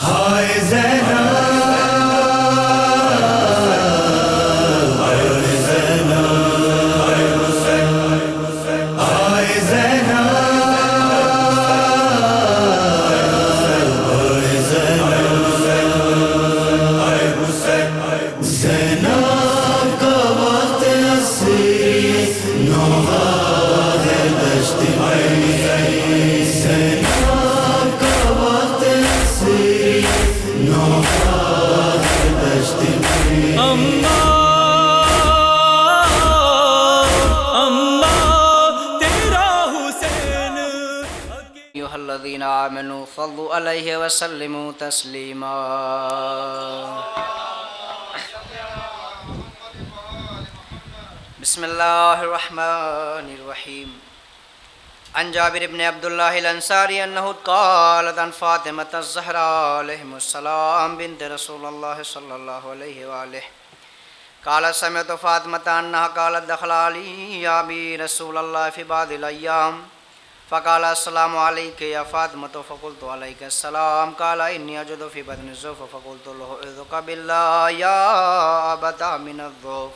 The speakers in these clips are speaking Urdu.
ہائے زینب أيها الذين آمنوا صلوا عليه وسلموا تسليما بسم الله الرحمن الرحيم عن جابر بن عبد الله الأنصاري أنه قال عن فاطمة الزهراء عليهم السلام بنت رسول الله صلى الله عليه وآله قال سمعت فاطمة أنها قالت دخل علي أبي رسول الله في بعض الأيام فقال السلام عليك يا فاطمة فقلت عليك السلام قال إني أجد في بطن الزوف فقلت له أعوذك بالله يا أبتاه من الضعف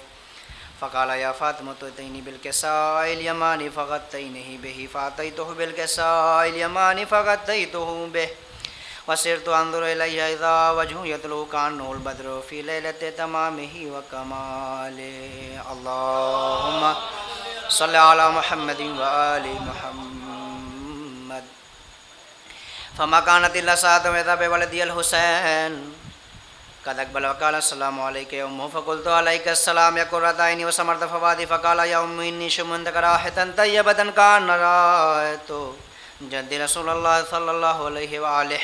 فقال يا فاطمة ائتيني بالكساء اليماني فغطينه به فأتيته بالكساء اليماني فغطيته به وصرت أنظر إليه إذا وجهه يطلع كأنه البدر في ليلة تمامه وكماله اللهم صل على محمد وآل محمد فما كانت إلا ساعة وإذا بولدي الحسين قد أقبل وقال السلام عليك يا أمه فقلت عليك السلام يا قرة عيني وسمرت فؤادي فقال يا أم إني شممت راحة طيبة كأن رأيت جد رسول الله صلى الله عليه وآله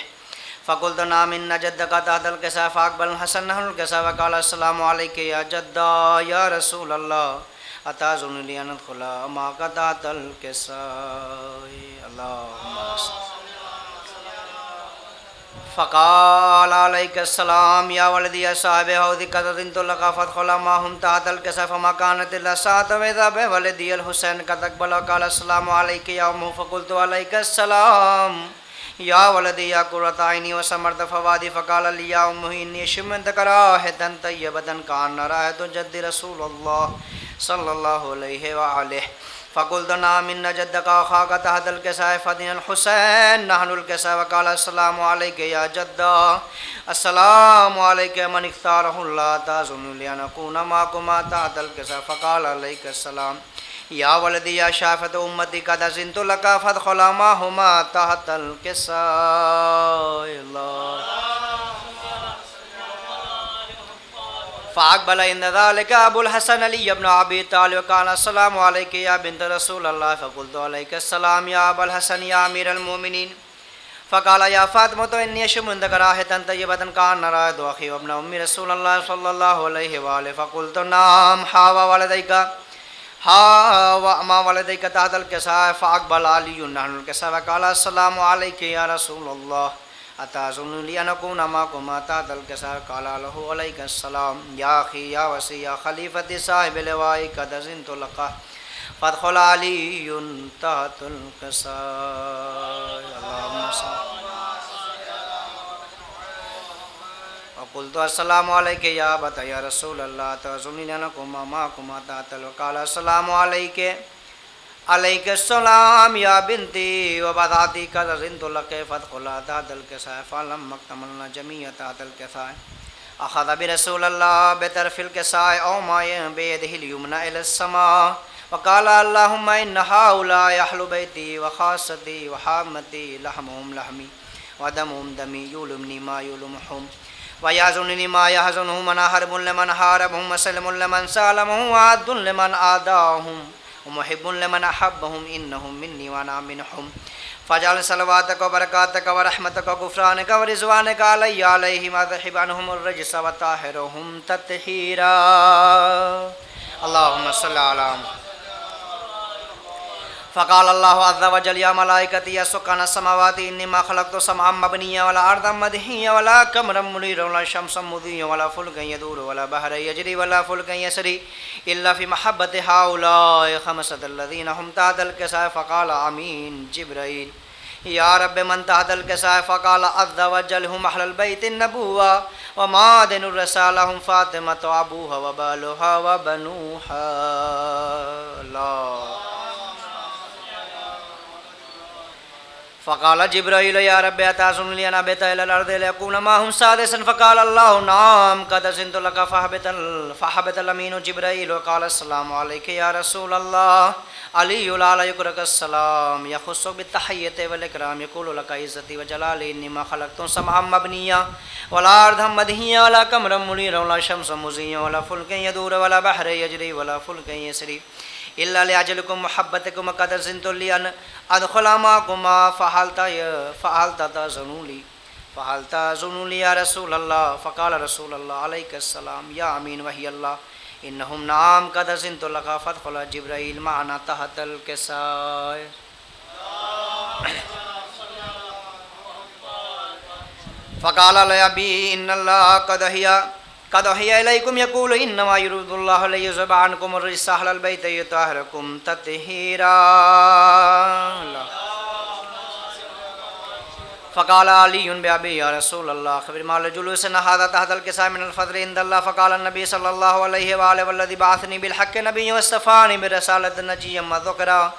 فقلت نعم إن جدك تحت الكساء فأقبل الحسن نحن الكساء وقال السلام عليك يا جدا يا رسول الله أتأذن لي أن أدخل معك تحت الكساء اللهم صل فقال عليك السلام يا ولدي يا صاحب حوضك قد لك فادخل معهم تحت الكساء فما كانت إلا ساعة وإذا بولدي الحسين قد أقبل وقال السلام عليك يا أمه فقلت عليك السلام يا ولدي يا قرة عيني وسمرت فؤادي فقال لي يا أمه إني شممت راحة طيبة كأن رأيت جد رسول الله صلى الله عليه وآله فقلت نعم إن جدك أخاك تحت الكساء فدين الحسين نحن الكساء وقال السلام عليك يا جدا السلام عليك من اختاره الله تأذن لي أن أكون معكما تحت الكساء فقال عليك السلام يا ولدي يا شافة أمتي قد أذنت لك فادخل معهما تحت الكساء الله فأقبل عند ذلك أبو الحسن علي بن أبي طالب وقال السلام عليك يا بنت رسول الله فقلت عليك السلام يا أبا الحسن يا أمير المؤمنين فقال يا فاطمة إني شممت راحة طيبة كأن رأيت أخي وابن أم رسول الله صلى الله عليه وآله فقلت نعم ما ولديك تحت الكساء فأقبل علي نحن الكساء وقال السلام عليك يا رسول الله أتأذن لي أن أكون معكما تحت الكساء قال له عليك السلام يا أخي يا وصي يا خليفة صاحب اللواء قد أذنت لك فادخل علي تحت الكساء اللهم صل وقلت السلام عليك يا أبت يا رسول الله أتأذن لي أن أكون معكما تحت وقال السلام عليك عليك السلام يا بنتي وبذاتي قد أذنت لك فادخلا تحت الكساء فلما اكتملنا جميعا تحت الكساء أخذ برسول الله بطرف الكساء أو ما بيده اليمنى إلى السماء وقال اللهم إن هؤلاء أهل بيتي وخاصتي وحامتي لحمهم لحمي ودمهم دمي يلمني ما يلمهم ويحزنني ما يحزنهم أنا حرب لمن حاربهم وسلم لمن سالمهم وعد لمن آداهم ومحب لمن أحبهم إنهم مني وأنا منهم فاجعل صلواتك وبركاتك ورحمتك وغفرانك ورضوانك علي عليهم واذهب عنهم الرجس وطهرهم تطهيرا اللهم صل على محمد فقال الله عز وجل يا ملائكتي يا سكان السماوات إني ما خلقت سمعا مبنيا ولا أرضا مدحيا ولا قمرا منيرا ولا شمسا مضيا ولا فلكا يدور ولا بحرا يجري ولا فلكا يسري إلا في محبة هؤلاء خمسة الذين هم تحت الكساء فقال آمين جبرائيل یا رب من تحت الکسائے فقال عز وجل هم اہل البیت النبوہ ومعدن الرسالہ هم فاطمۃ ابوها وبالها وبنوها اللہ. فقال جبرائیل یا رب اتعزم لي ان ابت الى الارض ليكون معهم سادسا فقال الله نعم قد اذنت لك فهبط الامين جبرائیل وقال السلام عليك يا رسول الله علی لا یکرک السلام یخصک بالتحیۃ والاکرام یقول لك عزتی وجلالی انما خلقت سمعا مبنیا ولا ارضا مدحیا ولا قمرا منیرا ولا شمسا مضیا ولا فلکا یدور ولا بحر یجری ولا فلکا یسری الا لاجلکم محبتکم قد اذنت لی ان ادخل معکما فهل تأذنوا لي یا رسول اللہ. فقال رسول اللہ علیک السلام یا امین وحی اللہ انہم نعم قد اذنت لك فادخل جبرائیل معنا تحت الکسائے. فقال لأبی ان اللہ قد احیا الیکم یقول انما یرید اللہ لیذهب عنکم الرجس اہل البیت یطہرکم تطہیرا. فقال علی بأبی یا رسول اللہ خبر ما لجلوسنا هذا تحت الكساء من الفضل عند الله. فقال النبي صلى الله عليه وآله والذي بعثني بالحق نبي واصطفاني برسالة نجيا ما ذكر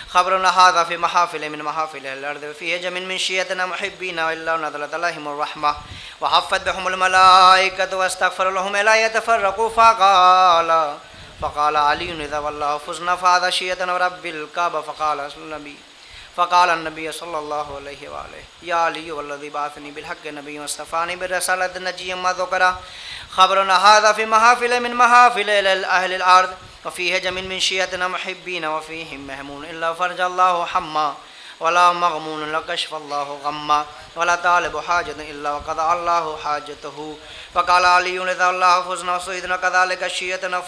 خبرنا هذا في محافل من محافل الأرض وفيه جمع من شيعتنا محبين وإلا نزلت عليهم الرحمة وحفت بهم الملائكة واستغفر لهم لا يتفرقوا. فقال علي إذا والله فزنا فهذا شيعتنا ورب الكعبة. فقال النبي صلى الله عليه وآله يا علي والذي بعثني بالحق نبي واصطفاني بالرسالة نجيا ما ذكر خبرنا هذا في محافل من محافل أهل الأرض وفيه جمع من شيعتنا محبين وفيهم مهمون إلا فرج الله حما ولا مغمون لا كشف الله غما ولا طالب حاجة إلا وقضى الله حاجته. فقال علي إذا الله فزنا وصعدنا كذلك الشيعتنا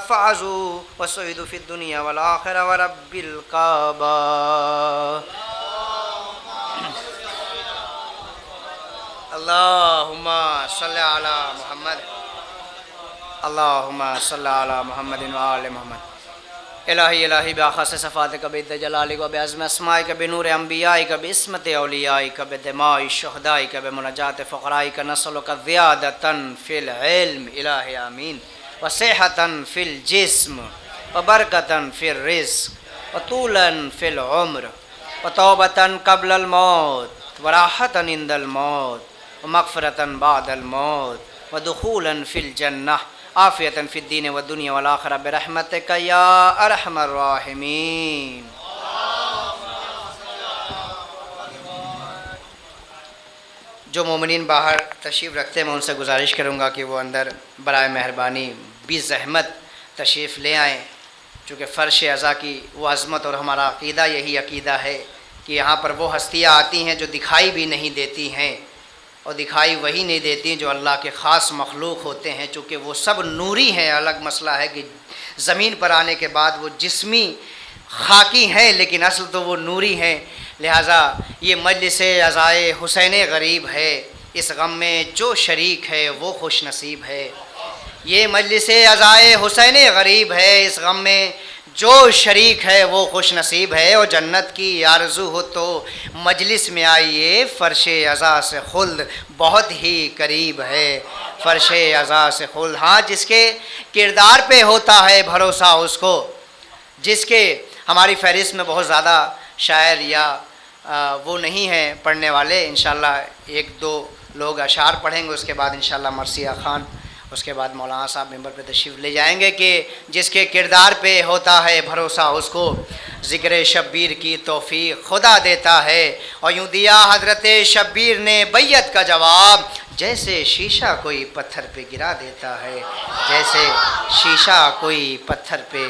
فعزوا وصعدوا في الدنيا والآخرة ورب الكعبة. اللهم صل على محمد اللهم صل على محمد وآل محمد. الہی الہی بآخص صفاتک بعد جلالک و بعظم اسمائک بنور انبیائک باسمت اولیائک بدماء شہدائک بمناجات فقرائک نسألک زیادۃ فی العلم الہی آمین وصحۃ فی الجسم وبرکۃ فی الرزق وطولا فی العمر وتوبۃ قبل الموت وراحۃ عند الموت ومغفرۃ بعد الموت ودخولا فی الجنہ عافیۃ فی الدین والدنیا والآخرہ برحمتک یا ارحم الراحمین. جو مومنین باہر تشریف رکھتے ہیں میں ان سے گزارش کروں گا کہ وہ اندر برائے مہربانی بھی زحمت تشریف لے آئیں، چونکہ فرش عزا کی وہ عظمت اور ہمارا عقیدہ یہی عقیدہ ہے کہ یہاں پر وہ ہستیاں آتی ہیں جو دکھائی بھی نہیں دیتی ہیں اور دکھائی وہی نہیں دیتی جو اللہ کے خاص مخلوق ہوتے ہیں. چونکہ وہ سب نوری ہیں. الگ مسئلہ ہے کہ زمین پر آنے کے بعد وہ جسمی خاکی ہیں لیکن اصل تو وہ نوری ہیں. لہٰذا یہ مجلس عزائے حسین غریب ہے. اس غم میں جو شریک ہے وہ خوش نصیب ہے. یہ مجلس عزائے حسین غریب ہے. اس غم میں جو شریک ہے وہ خوش نصیب ہے. اور جنت کی آرزو ہو تو مجلس میں آئیے. فرش عزا سے خلد بہت ہی قریب ہے. فرش عزا سے خلد. ہاں جس کے کردار پہ ہوتا ہے بھروسہ اس کو، جس کے ہماری فہرست میں بہت زیادہ شاعر یا وہ نہیں ہیں پڑھنے والے. انشاءاللہ ایک دو لوگ اشعار پڑھیں گے، اس کے بعد انشاءاللہ مرثیہ خان، اس کے بعد مولانا صاحب ممبر پہ تشریف لے جائیں گے کہ جس کے کردار پہ ہوتا ہے بھروسہ اس کو ذکر شبیر کی توفیق خدا دیتا ہے. اور یوں دیا حضرت شبیر نے بیعت کا جواب، جیسے شیشہ کوئی پتھر پہ گرا دیتا ہے، جیسے شیشہ کوئی پتھر پہ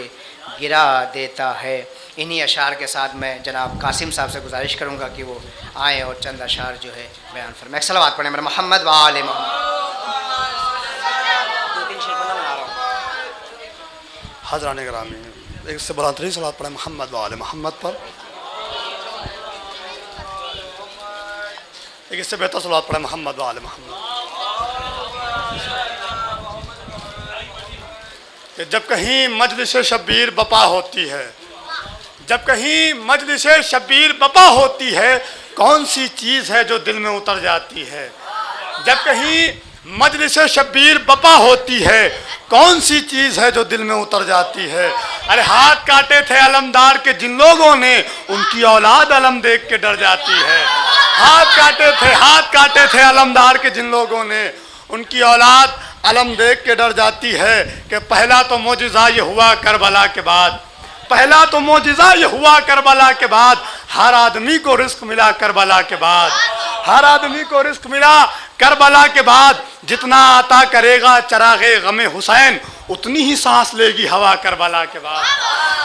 گرا دیتا ہے. انہی اشعار کے ساتھ میں جناب قاسم صاحب سے گزارش کروں گا کہ وہ آئیں اور چند اشعار جو ہے بیان فرمائیں. ایک صلوات پڑھیں میرے محمد و آل محمد. حضران گرامی ایک سے براتری صلوات پڑھیں محمد و آل محمد پر. ایک اس سے بہتر صلوات پڑھیں محمد و آل محمد. کہ جب کہیں مجلس شبیر بپا ہوتی ہے، جب کہیں مجلس شبیر بپا ہوتی ہے کون سی چیز ہے جو دل میں اتر جاتی ہے؟ جب کہیں مجلس شبیر بپا ہوتی ہے کون سی چیز ہے جو دل میں اتر جاتی ہے؟ ارے ہاتھ کاٹے تھے علمدار کے جن لوگوں نے ان کی اولاد علم دیکھ کے ڈر جاتی ہے۔ ہاتھ کاٹے تھے علمدار کے جن لوگوں نے ان کی اولاد علم دیکھ کے ڈر جاتی ہے کہ پہلا تو معجزہ یہ ہوا کربلا کے بعد، پہلا تو معجزہ یہ ہوا کربلا کے بعد، ہر آدمی کو رزق ملا کربلا کے بعد، ہر آدمی کو رزق ملا کربلا کے بعد۔ جتنا عطا کرے گا چراغ غم حسین اتنی ہی سانس لے گی ہوا کربلا کے بعد،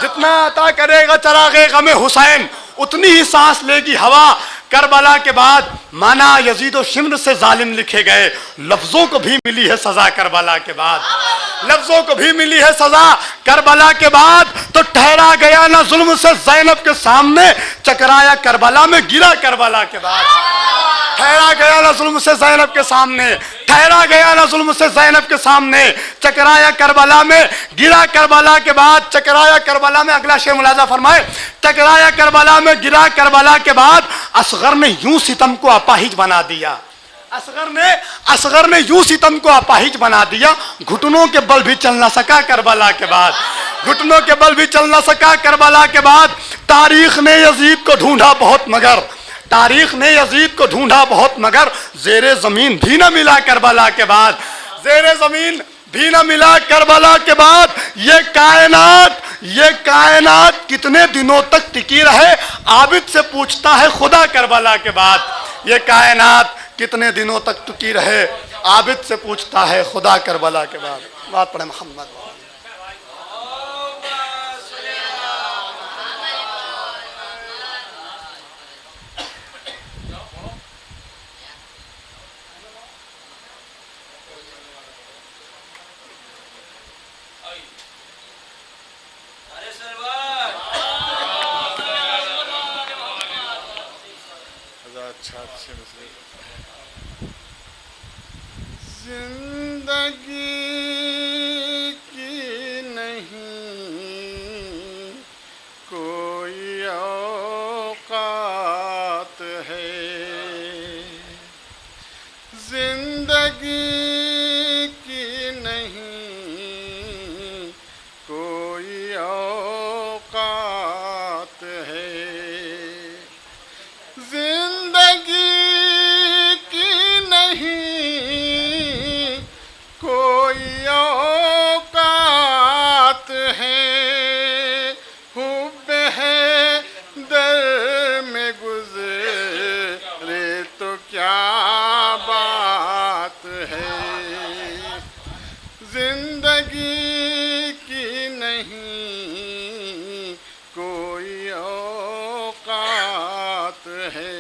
جتنا عطا کرے گا چراغ غم حسین اتنی ہی سانس لے گی ہوا کربلا کے بعد۔ مانا یزید و شمر سے ظالم لکھے گئے، لفظوں کو بھی ملی ہے سزا کربلا کے بعد، لفظوں کو بھی ملی ہے سزا کربلا کے بعد۔ تو ٹھہرا گیا نہ ظلم سے زینب کے سامنے، چکرایا کربلا میں گرا کربلا کے بعد، ٹھہرا گیا نہ ظلم سے زینب کے سامنے، ٹھہرا گیا نہ ظلم سے زینب کے سامنے، چکرایا کربلا میں گرا کربلا کے بعد۔ چکرایا کربلا میں اگلا شے ملاحظہ فرمائے، چکرایا کربلا میں گرا کربلا کے بعد اصغر نے یوں ستم کو اپاہج بنا دیا، اصغر نے یوں ستم کو اپاہج بنا دیا، گھٹنوں کے بل بھی چل نہ سکا کربلا کے بعد، گھٹنوں کے بل بھی چل نہ سکا کربلا کے بعد۔ تاریخ نے یزید کو ڈھونڈا بہت مگر، تاریخ نے یزید کو ڈھونڈا بہت مگر زیر زمین بھی نہ ملا کربلا کے بعد، زیر زمین بھی نہ ملا کربلا کے بعد۔ یہ کائنات کتنے دنوں تک ٹکی رہے عابد سے پوچھتا ہے خدا کربلا کے بعد، یہ کائنات کتنے دنوں تک ٹکی رہے عابد سے پوچھتا ہے خدا کربلا کے بعد۔ بات پڑھے محمد۔ زندگی کی نہیں کوئی اوقات ہے، زندگی کی نہیں کوئی اوقات ہے، زندگی کی نہیں کوئی اوقات ہے، حب ہے در میں گزرے تو کیا بات ہے، زندگی کی نہیں کوئی اوقات ہے۔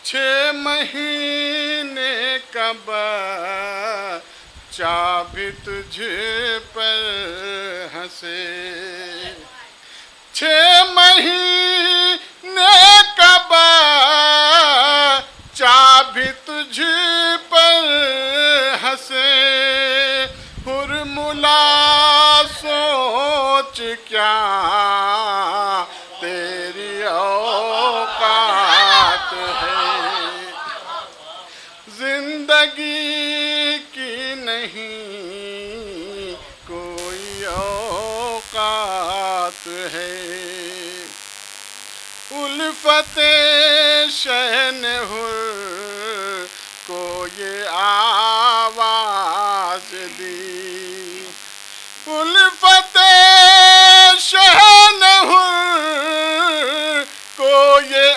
6 مہینے کا بچہ بھی تجھ پر ہنسے، 6 مہینے کا بچہ بھی تجھ پر ہنسے، حرملا سوچ کیا تیری اوقات ہے، زندگی کی نہیں کوئی اوقات ہے، الفت شہن حر کو یہ آواز دی، الفت شہن حر کو یہ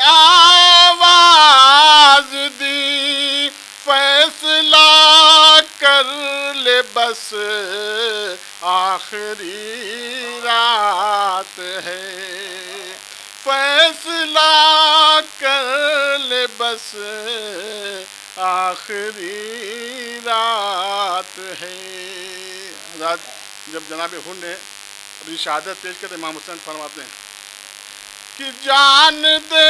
آواز دی، فیصلہ کر لے بس آخری رات ہے، فیصلہ کر لے بس آخری رات ہے۔ حضرات جب جناب حر نے اپنی شہادت پیش کرتے امام حسین فرماتے ہیں کہ جان دے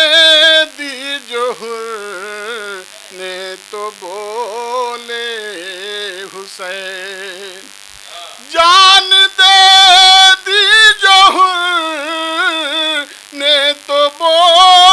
دی جو حر نے تو بولے حسین، جان دے دی جو حر نے تو بولے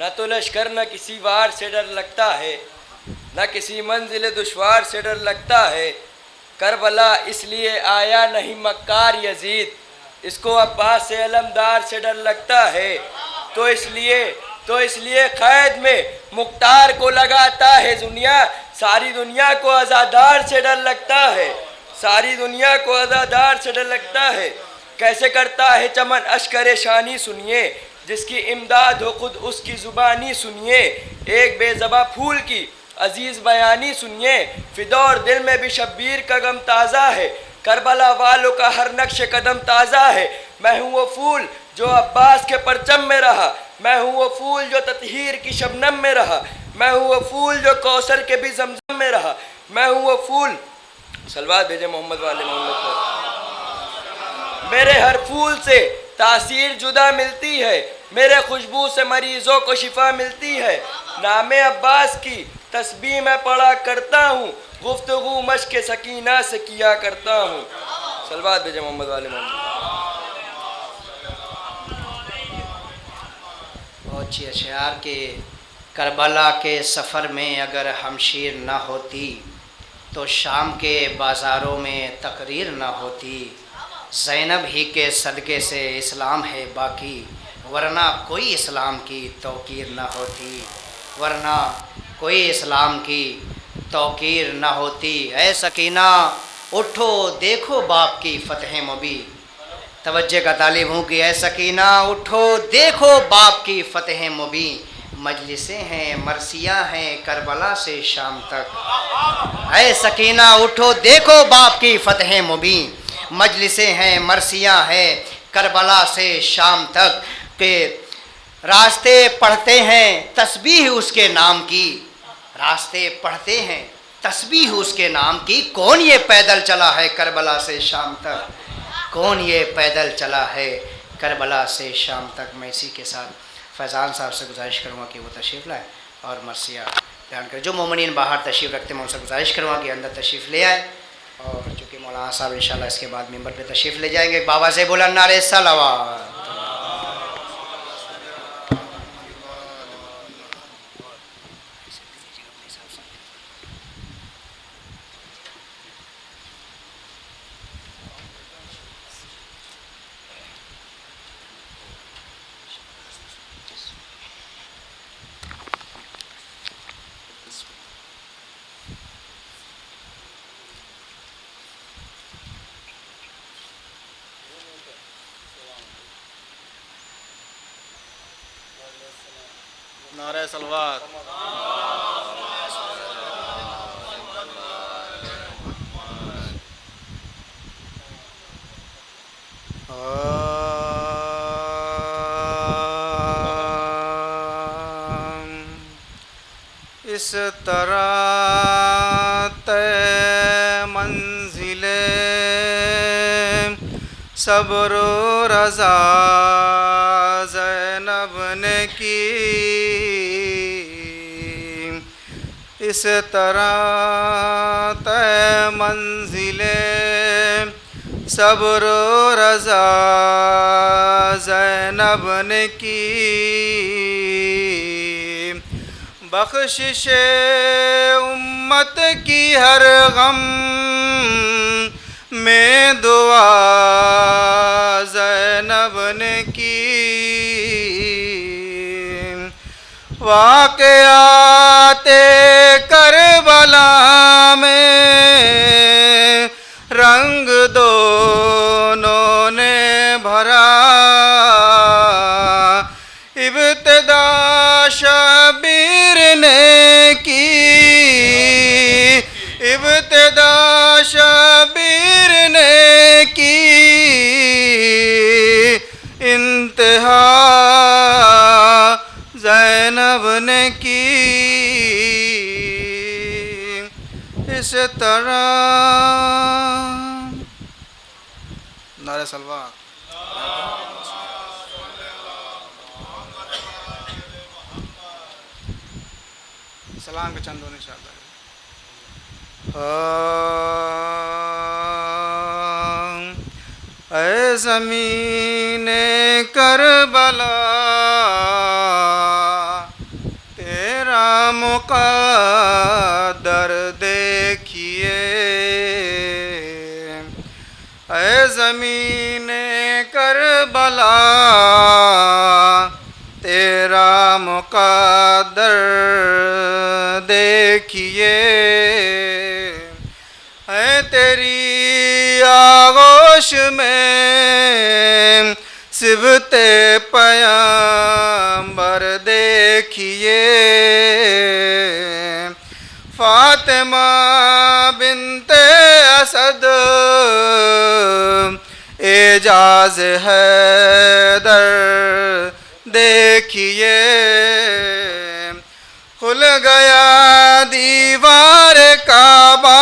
نہ تو لشکر نہ کسی وار سے ڈر لگتا ہے، نہ کسی منزل دشوار سے ڈر لگتا ہے۔ کربلا اس لیے آیا نہیں مکار یزید، اس کو عباس سے علمدار سے ڈر لگتا ہے۔ تو اس لیے قید میں مختار کو لگاتا ہے دنیا، ساری دنیا کو عزادار سے ڈر لگتا ہے، ساری دنیا کو عزادار سے ڈر لگتا ہے۔ کیسے کرتا ہے چمن اشکر شانی سنیے، جس کی امداد ہو خود اس کی زبانی سنیے۔ ایک بے زباں پھول کی عزیز بیانی سنیے، فدور دل میں بھی شبیر کا غم تازہ ہے، کربلا والوں کا ہر نقش قدم تازہ ہے۔ میں ہوں وہ پھول جو عباس کے پرچم میں رہا، میں ہوں وہ پھول جو تطہیر کی شبنم میں رہا، میں ہوں وہ پھول جو کوثر کے بھی زمزم میں رہا، میں ہوں وہ پھول۔ صلوات بھیجے محمد والے محمد پر۔ میرے ہر پھول سے تاثیر جدا ملتی ہے، میرے خوشبو سے مریضوں کو شفا ملتی ہے۔ نام عباس کی تسبیح میں پڑھا کرتا ہوں، گفتگو مشق سکینہ سے کیا کرتا ہوں۔ صلوات بھیجے محمد والے محمد۔ بہت اچھی اشعار کے کربلا کے سفر میں اگر ہمشیر نہ ہوتی تو شام کے بازاروں میں تقریر نہ ہوتی، زینب ہی کے صدقے سے اسلام ہے باقی، ورنہ کوئی اسلام کی توقیر نہ ہوتی، ورنہ کوئی اسلام کی توقیر نہ ہوتی۔ اے سکینہ اٹھو دیکھو باپ کی فتح مبین، توجہ کا طالب ہوں کہ اے سکینہ اٹھو دیکھو باپ کی فتح مبین، مجلسیں ہیں مرثیہ ہیں کربلا سے شام تک۔ اے سکینہ اٹھو دیکھو باپ کی فتح مبین، مجلسیں ہیں مرثیہ ہیں کربلا سے شام تک، کہ راستے پڑھتے ہیں تسبیح اس کے نام کی، راستے پڑھتے ہیں تسبیح اس کے نام کی، کون یہ پیدل چلا ہے کربلا سے شام تک، کون یہ پیدل چلا ہے کربلا سے شام تک۔ میں اسی کے ساتھ فیضان صاحب سے گزارش کروں گا کہ وہ تشریف لائیں اور مرثیہ بیان کریں۔ جو مومنین باہر تشریف رکھتے ہیں میں ان سے گزارش کروں گا کہ اندر تشریف لے آئیں، اور چونکہ مولانا صاحب انشاءاللہ اس کے بعد ممبر پہ تشریف لے جائیں گے۔ بابا سے بلند نعرہ صلوات۔ نعرہ صلوات۔ اس طرح طے منزل صبر و رضا زینب نے کی، اس طرح طے منزل صبر و رضا زینب نے کی، بخشش امت کی ہر غم میں دعا زینب نے کی، واقعات کربلا میں رنگ دونوں نے بھرا، ابتدا شبیر نے کی، ابتدا شبیر نے کی، انتہا زینب نے کی، اس طرح نعرہ صلوات۔ سلام کے چند ہونے انشاءاللہ۔ اے زمین کربلا مقدر دیکھیے ہے تیری آغوش میں صبت پیامبر دیکھیے فاطمہ بنت اسد اعجاز حیدر دیکھیے کھل گیا دیوار کعبہ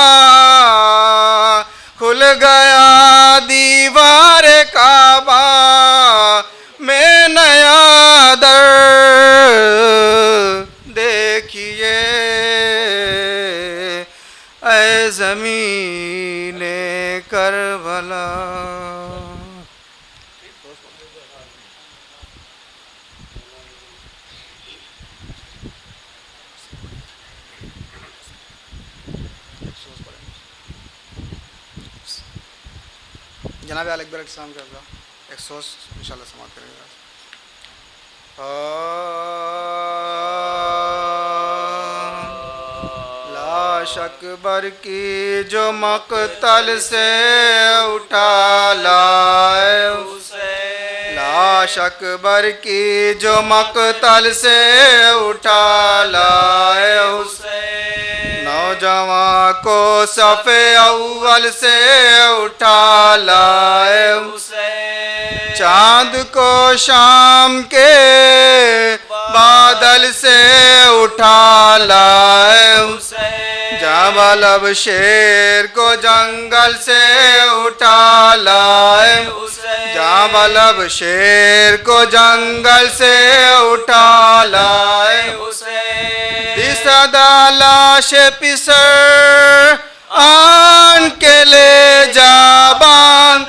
کھل گیا دیوار کعبہ میں نیا در دیکھیے اے زمین کربلا جناب علی اکبر السلام کا ایک سوچ انشاءاللہ سماعت کریں گے. لاش اکبر کی جو مقتل سے اٹھا لائے اسے لاش اکبر کی جو مقتل سے اٹھا لائے اسے نوجوان کو صف اول سے اٹھا لائے اسے چاند کو شام کے بادل سے اٹھا لائے اسے جبل اب شیر کو جنگل سے اٹھا لائے اسے جبل اب شیر کو جنگل سے اٹھا لائے اسے صدا لاش پسر آن کے لے جا بان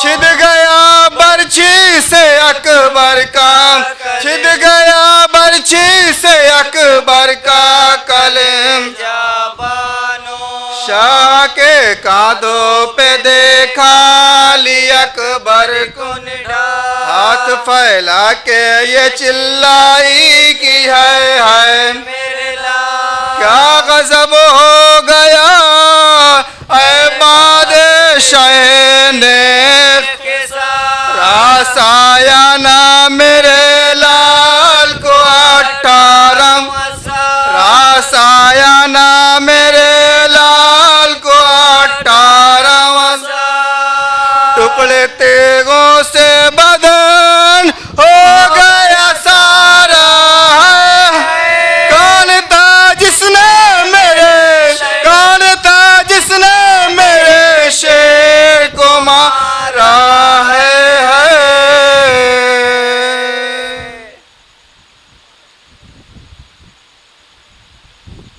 چھد گیا برچھی سے اکبر کا چھد گیا برچھی سے اکبر کا کلم شاہ کے کاندھوں پہ دیکھا لی اکبر کو ہاتھ پھیلا کے یہ چلائی کی ہے کیا غضب ہو گیا اے بادشاہ نے راس آیا نا میرے لال کو 18 راس آیا نا میرے لال کو 18 ٹکڑے تیغوں سے بدن ہو گیا سارا کون تھا جس نے میرے شیر کو مارا ہے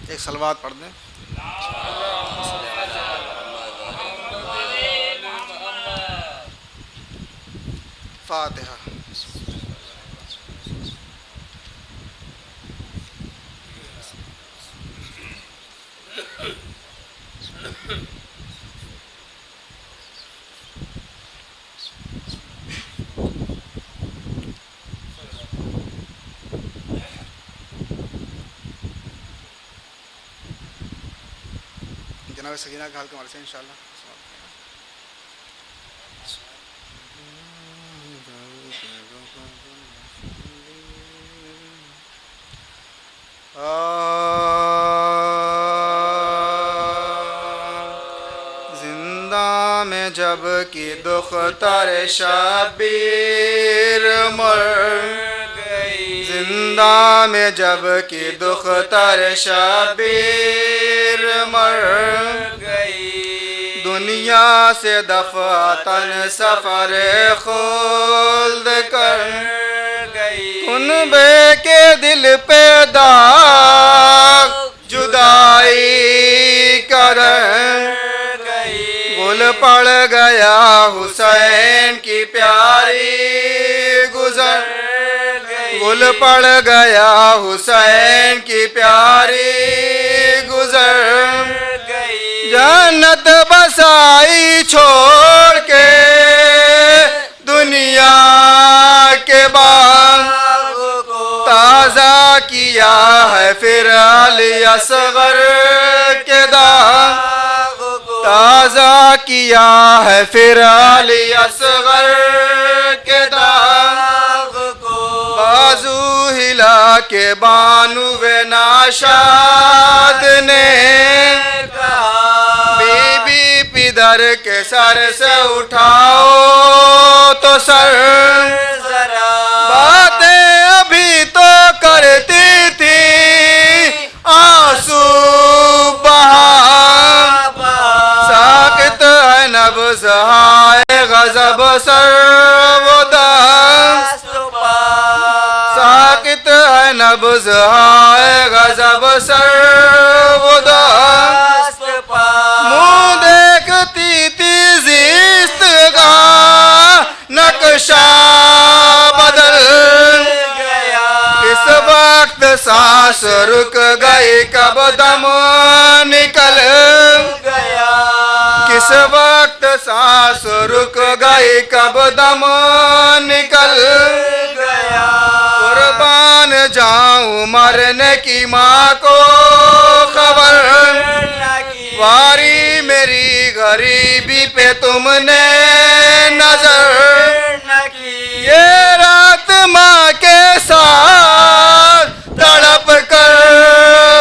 ایک صلوات پڑھ دیں. فاتحہ. جناب سکینہ کا حال کے ہمارے سے انشاءاللہ. زندہ میں جب کی دختر شبیر مر گئی زندہ میں جب کی دختر شبیر مر گئی دنیا سے دفعتاً سفر خلد کر گئی کنبے کے دل پہ داغ جدائی کر گئی گل پڑ گیا حسین کی پیاری گزر گل پڑ گیا حسین کی پیاری گزر جنت بسائی چھوڑ کے دنیا کے باغ تازہ کیا ہے پھر علی اصغر کے داغ کو، تازہ کیا ہے پھر علی اصغر کے داغ کو، بازو ہلا کے بانو ناشاد نے کہا، بی بی پدر کے سر سے اٹھاؤ تو سر ذرا، باتیں ابھی تو کرتی تھی آنسو بہا، ساکت ہے نبض ہائے غضب سر و دست پا، ساکت ہے نبض ہائے غضب سر و دست پا، منہ دیکھتی تھی زیست کا نقشہ بدل گیا، کس وقت سانس رک گئی کب دم نکل گیا، کس وقت سانس رک گئی کب دم نکل گیا، قربان جاؤں مرنے کی ماں کو خبر واری میری غریبی پہ تم نے نظر نہ کی، یہ رات ماں کے ساتھ تڑپ کر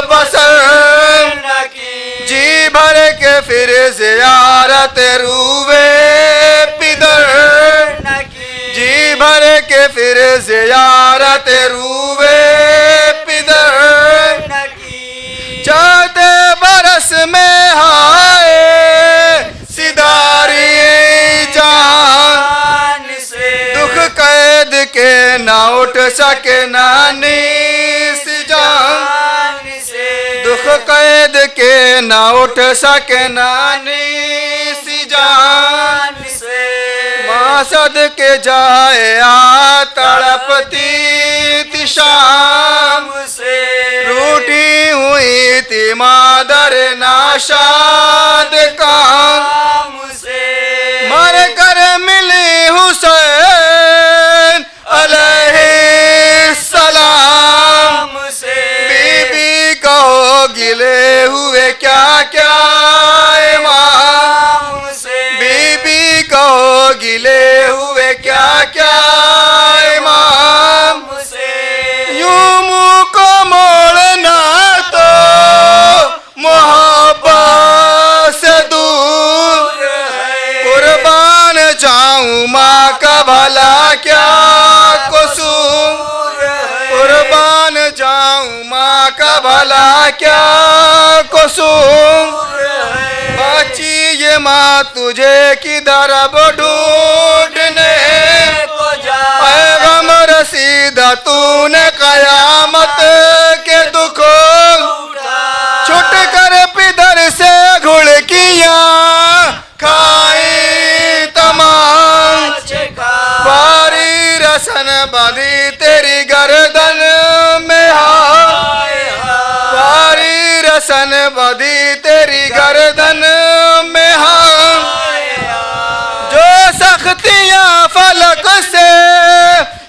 بسر نہ کی، جی بھر کے پھر زیارت روے پدر نہ کی، جی بھر کے پھر زیارت روے پدر نہ کی، چاہتے برس میں ہائے سداری جان سے، دکھ قید کے نہ اٹھ سکے نانی سی جان سے، دکھ قید کے نہ اٹھ سکے نانی سی جان سے، ماں صدقے جائے آ تڑپتی تھی شام سے، روٹھی ہوئی تھی مادر ناشاد کام سے، مر کر ملی حسین علیہ السلام سے، بی بی کہو گلے ہوئے کیا کیا امام سے، بی بی کہو گلے ہوئے کیا کیا امام سے، یوں منہ کو موڑنا تو محبت سے دور ہے، قربان جاؤں ماں کا بھلا کیا قصور ہے، قربان جاؤں ماں کا بھلا کیا قصور ہے، بچی یہ ماں تجھے کدھر اب ڈھونڈنے کو جائے، پیغام رسیدہ تو نے قیامت کے دکھ چھٹ کر پدر سے گھڑکیاں کھائی تمام، باری رسن بندھی تیری گردن میں باری رسن بندھی تیری گردن میں جو سختیاں فلک سے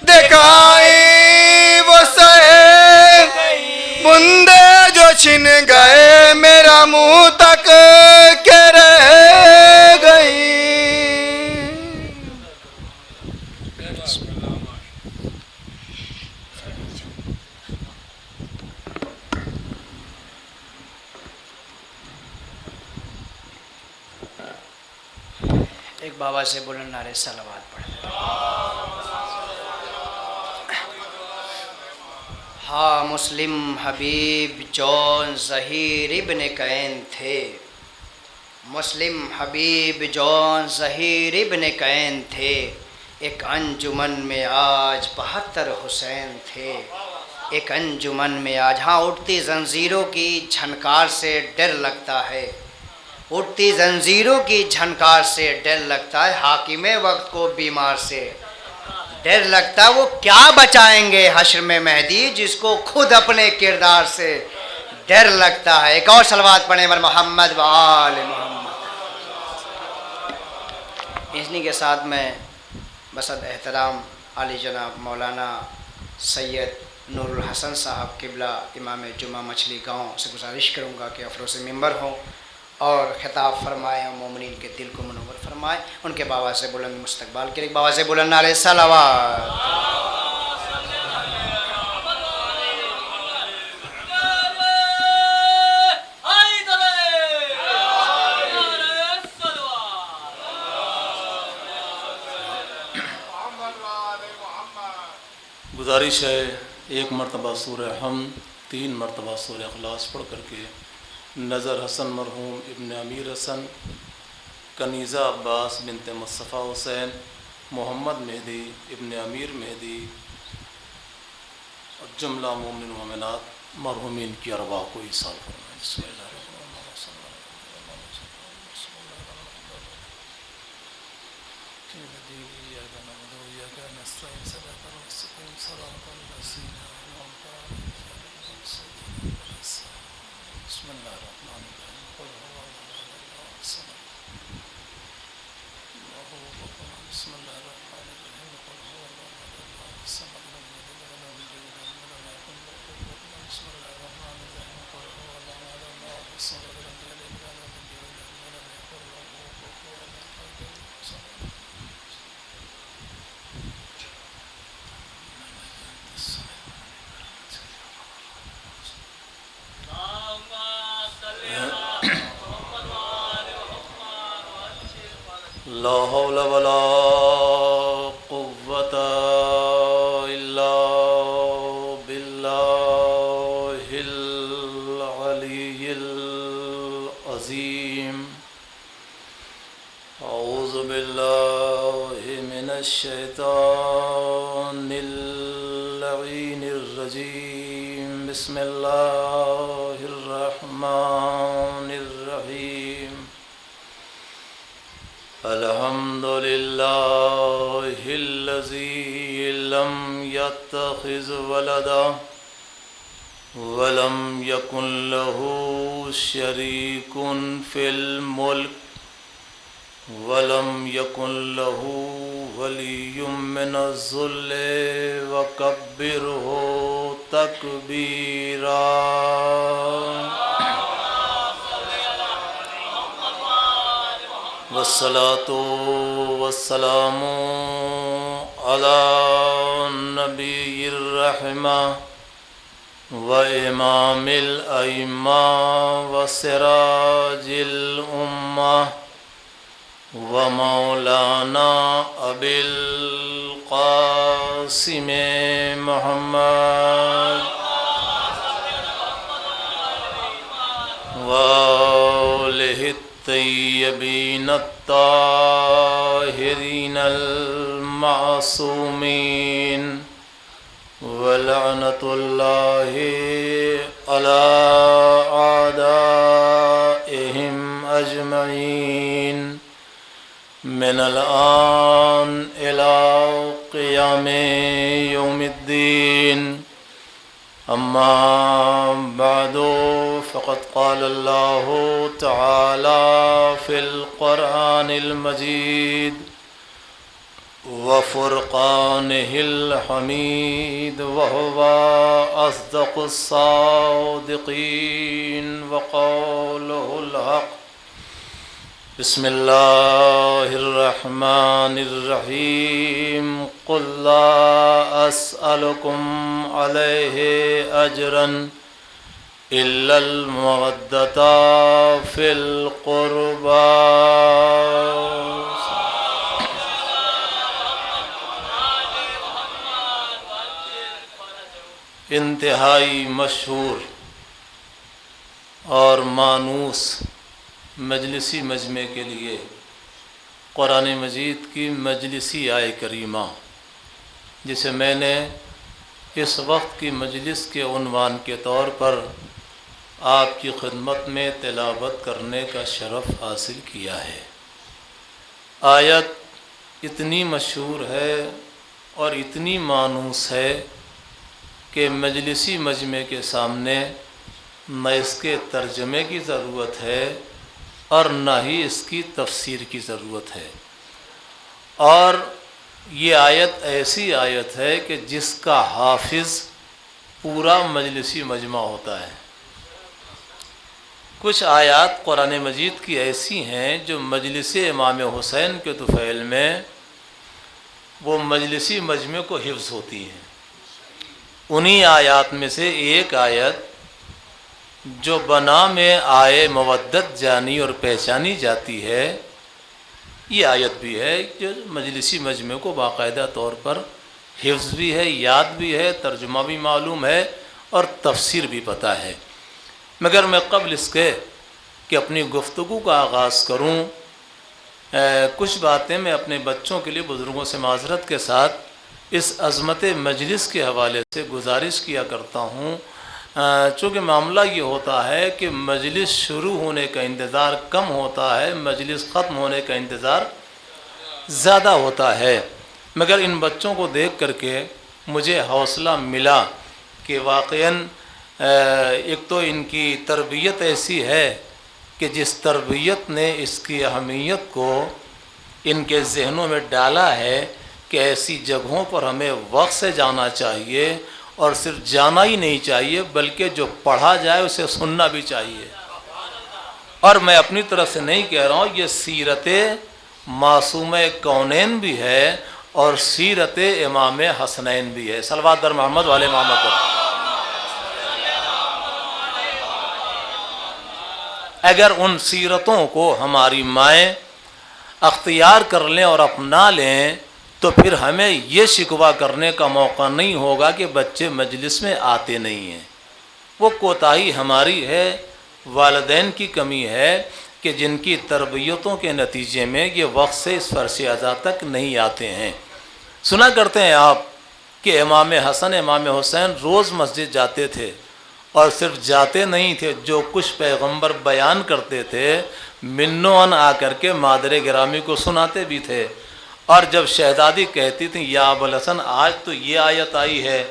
دکھائی وہ سہے، بندے جو چھن گئے میرا منہ تک کے رہ گئی۔ ایک بابا سے بلند نعرے صلوات پڑھ لیں۔ ہاں مسلم حبیب جون ظہیر ابن کین تھے، مسلم حبیب جون ظہیر ابن کین تھے، ایک انجمن میں آج 72 حسین تھے، ایک انجمن میں آج، ہاں اٹھتی زنجیروں کی جھنکار سے ڈر لگتا ہے، اٹھتی زنجیروں کی جھنکار سے ڈر لگتا ہے، حاکم وقت کو بیمار سے ڈر لگتا ہے، وہ کیا بچائیں گے حشر میں مہدی جس کو خود اپنے کردار سے ڈر لگتا ہے۔ ایک اور صلوات پڑھیں بر محمد و آل محمد۔ اسی کے ساتھ میں بسد احترام علی جناب مولانا سید نور الحسن صاحب قبلہ امام جمعہ مچھلی گاؤں سے گزارش کروں گا کہ افروز ممبر ہوں اور خطاب فرمائیں اور مومنین کے دل کو منور فرمائیں. ان کے بابا سے بلند مستقبال کے لیے بابا سے بلند نعرہ صلوات. گزارش ہے ایک مرتبہ سورہ حمد 3 مرتبہ سورہ اخلاص پڑھ کر کے نظر حسن مرحوم ابن امیر حسن، کنیزہ عباس بنت مصطفیٰ حسین، محمد مہدی ابن امیر مہدی اور جملہ مومن مومنات مرحومین کی ارواح کو ایصال فرمائیں. بسم اللہ الرحمن لا حول ولا قوة إلا بالله العلي العظيم. أعوذ بالله من الشيطان اللعين الرجيم. بسم الله الرحمن الرحيم. الحمد لله الذي لم يتخذ ولدا ولم يكن له شريك في الملك ولم يكن له ولي من الذل وكبره تكبيرا. والصلاة والسلام على نبي الرحمة وإمام الأئمة وسراج الأمة ومولانا أبي القاسم محمد وآله الطيبين الطاهرين المعصومين ولعنة الله على أعدائهم أجمعين من الآن إلى قيام يوم الدين. أما بعد فقد قال الله تعالى في القرآن المجيد وفرقانه الحميد وهو أصدق الصادقين وقوله الحق. بسم الله الرحمن الرحيم. قل لا أسألكم عليه أجرا إلا المودة في القربى. انتہائی مشہور اور مانوس مجلسی مجمع کے لیے قرآن مجید کی مجلسی آیہ کریمہ، جسے میں نے اس وقت کی مجلس کے عنوان کے طور پر آپ کی خدمت میں تلاوت کرنے کا شرف حاصل کیا ہے. آیت اتنی مشہور ہے اور اتنی مانوس ہے کہ مجلسی مجمع کے سامنے نہ اس کے ترجمے کی ضرورت ہے اور نہ ہی اس کی تفسیر کی ضرورت ہے. اور یہ آیت ایسی آیت ہے کہ جس کا حافظ پورا مجلسی مجمع ہوتا ہے۔ کچھ آیات قرآن مجید کی ایسی ہیں جو مجلس امام حسین کے طفیل میں وہ مجلسی مجمع کو حفظ ہوتی ہیں۔ انہی آیات میں سے ایک آیت جو بنا میں آئے مودت جانی اور پہچانی جاتی ہے، یہ آیت بھی ہے جو مجلسی مجمع کو باقاعدہ طور پر حفظ بھی ہے، یاد بھی ہے، ترجمہ بھی معلوم ہے اور تفسیر بھی پتہ ہے۔ مگر میں قبل اس کے کہ اپنی گفتگو کا آغاز کروں، کچھ باتیں میں اپنے بچوں کے لیے بزرگوں سے معذرت کے ساتھ اس عظمت مجلس کے حوالے سے گزارش کیا کرتا ہوں، چونکہ معاملہ یہ ہوتا ہے کہ مجلس شروع ہونے کا انتظار کم ہوتا ہے، مجلس ختم ہونے کا انتظار زیادہ ہوتا ہے۔ مگر ان بچوں کو دیکھ کر کے مجھے حوصلہ ملا کہ واقعاً ایک تو ان کی تربیت ایسی ہے کہ جس تربیت نے اس کی اہمیت کو ان کے ذہنوں میں ڈالا ہے کہ ایسی جگہوں پر ہمیں وقت سے جانا چاہیے، اور صرف جانا ہی نہیں چاہیے بلکہ جو پڑھا جائے اسے سننا بھی چاہیے۔ اور میں اپنی طرف سے نہیں کہہ رہا ہوں، یہ سیرت معصوم کونین بھی ہے اور سیرت امام حسنین بھی ہے۔ صلوات در محمد والے محمد پر۔ اگر ان سیرتوں کو ہماری مائیں اختیار کر لیں اور اپنا لیں تو پھر ہمیں یہ شکوہ کرنے کا موقع نہیں ہوگا کہ بچے مجلس میں آتے نہیں ہیں۔ وہ کوتاہی ہماری ہے، والدین کی کمی ہے کہ جن کی تربیتوں کے نتیجے میں یہ وقت سے اس فرش ازا تک نہیں آتے ہیں۔ سنا کرتے ہیں آپ کہ امام حسن امام حسین روز مسجد جاتے تھے، اور صرف جاتے نہیں تھے، جو کچھ پیغمبر بیان کرتے تھے منوان آ کر کے مادر گرامی کو سناتے بھی تھے۔ اور جب شہزادی کہتی تھیں یا ابوالحسن آج تو یہ آیت آئی ہے،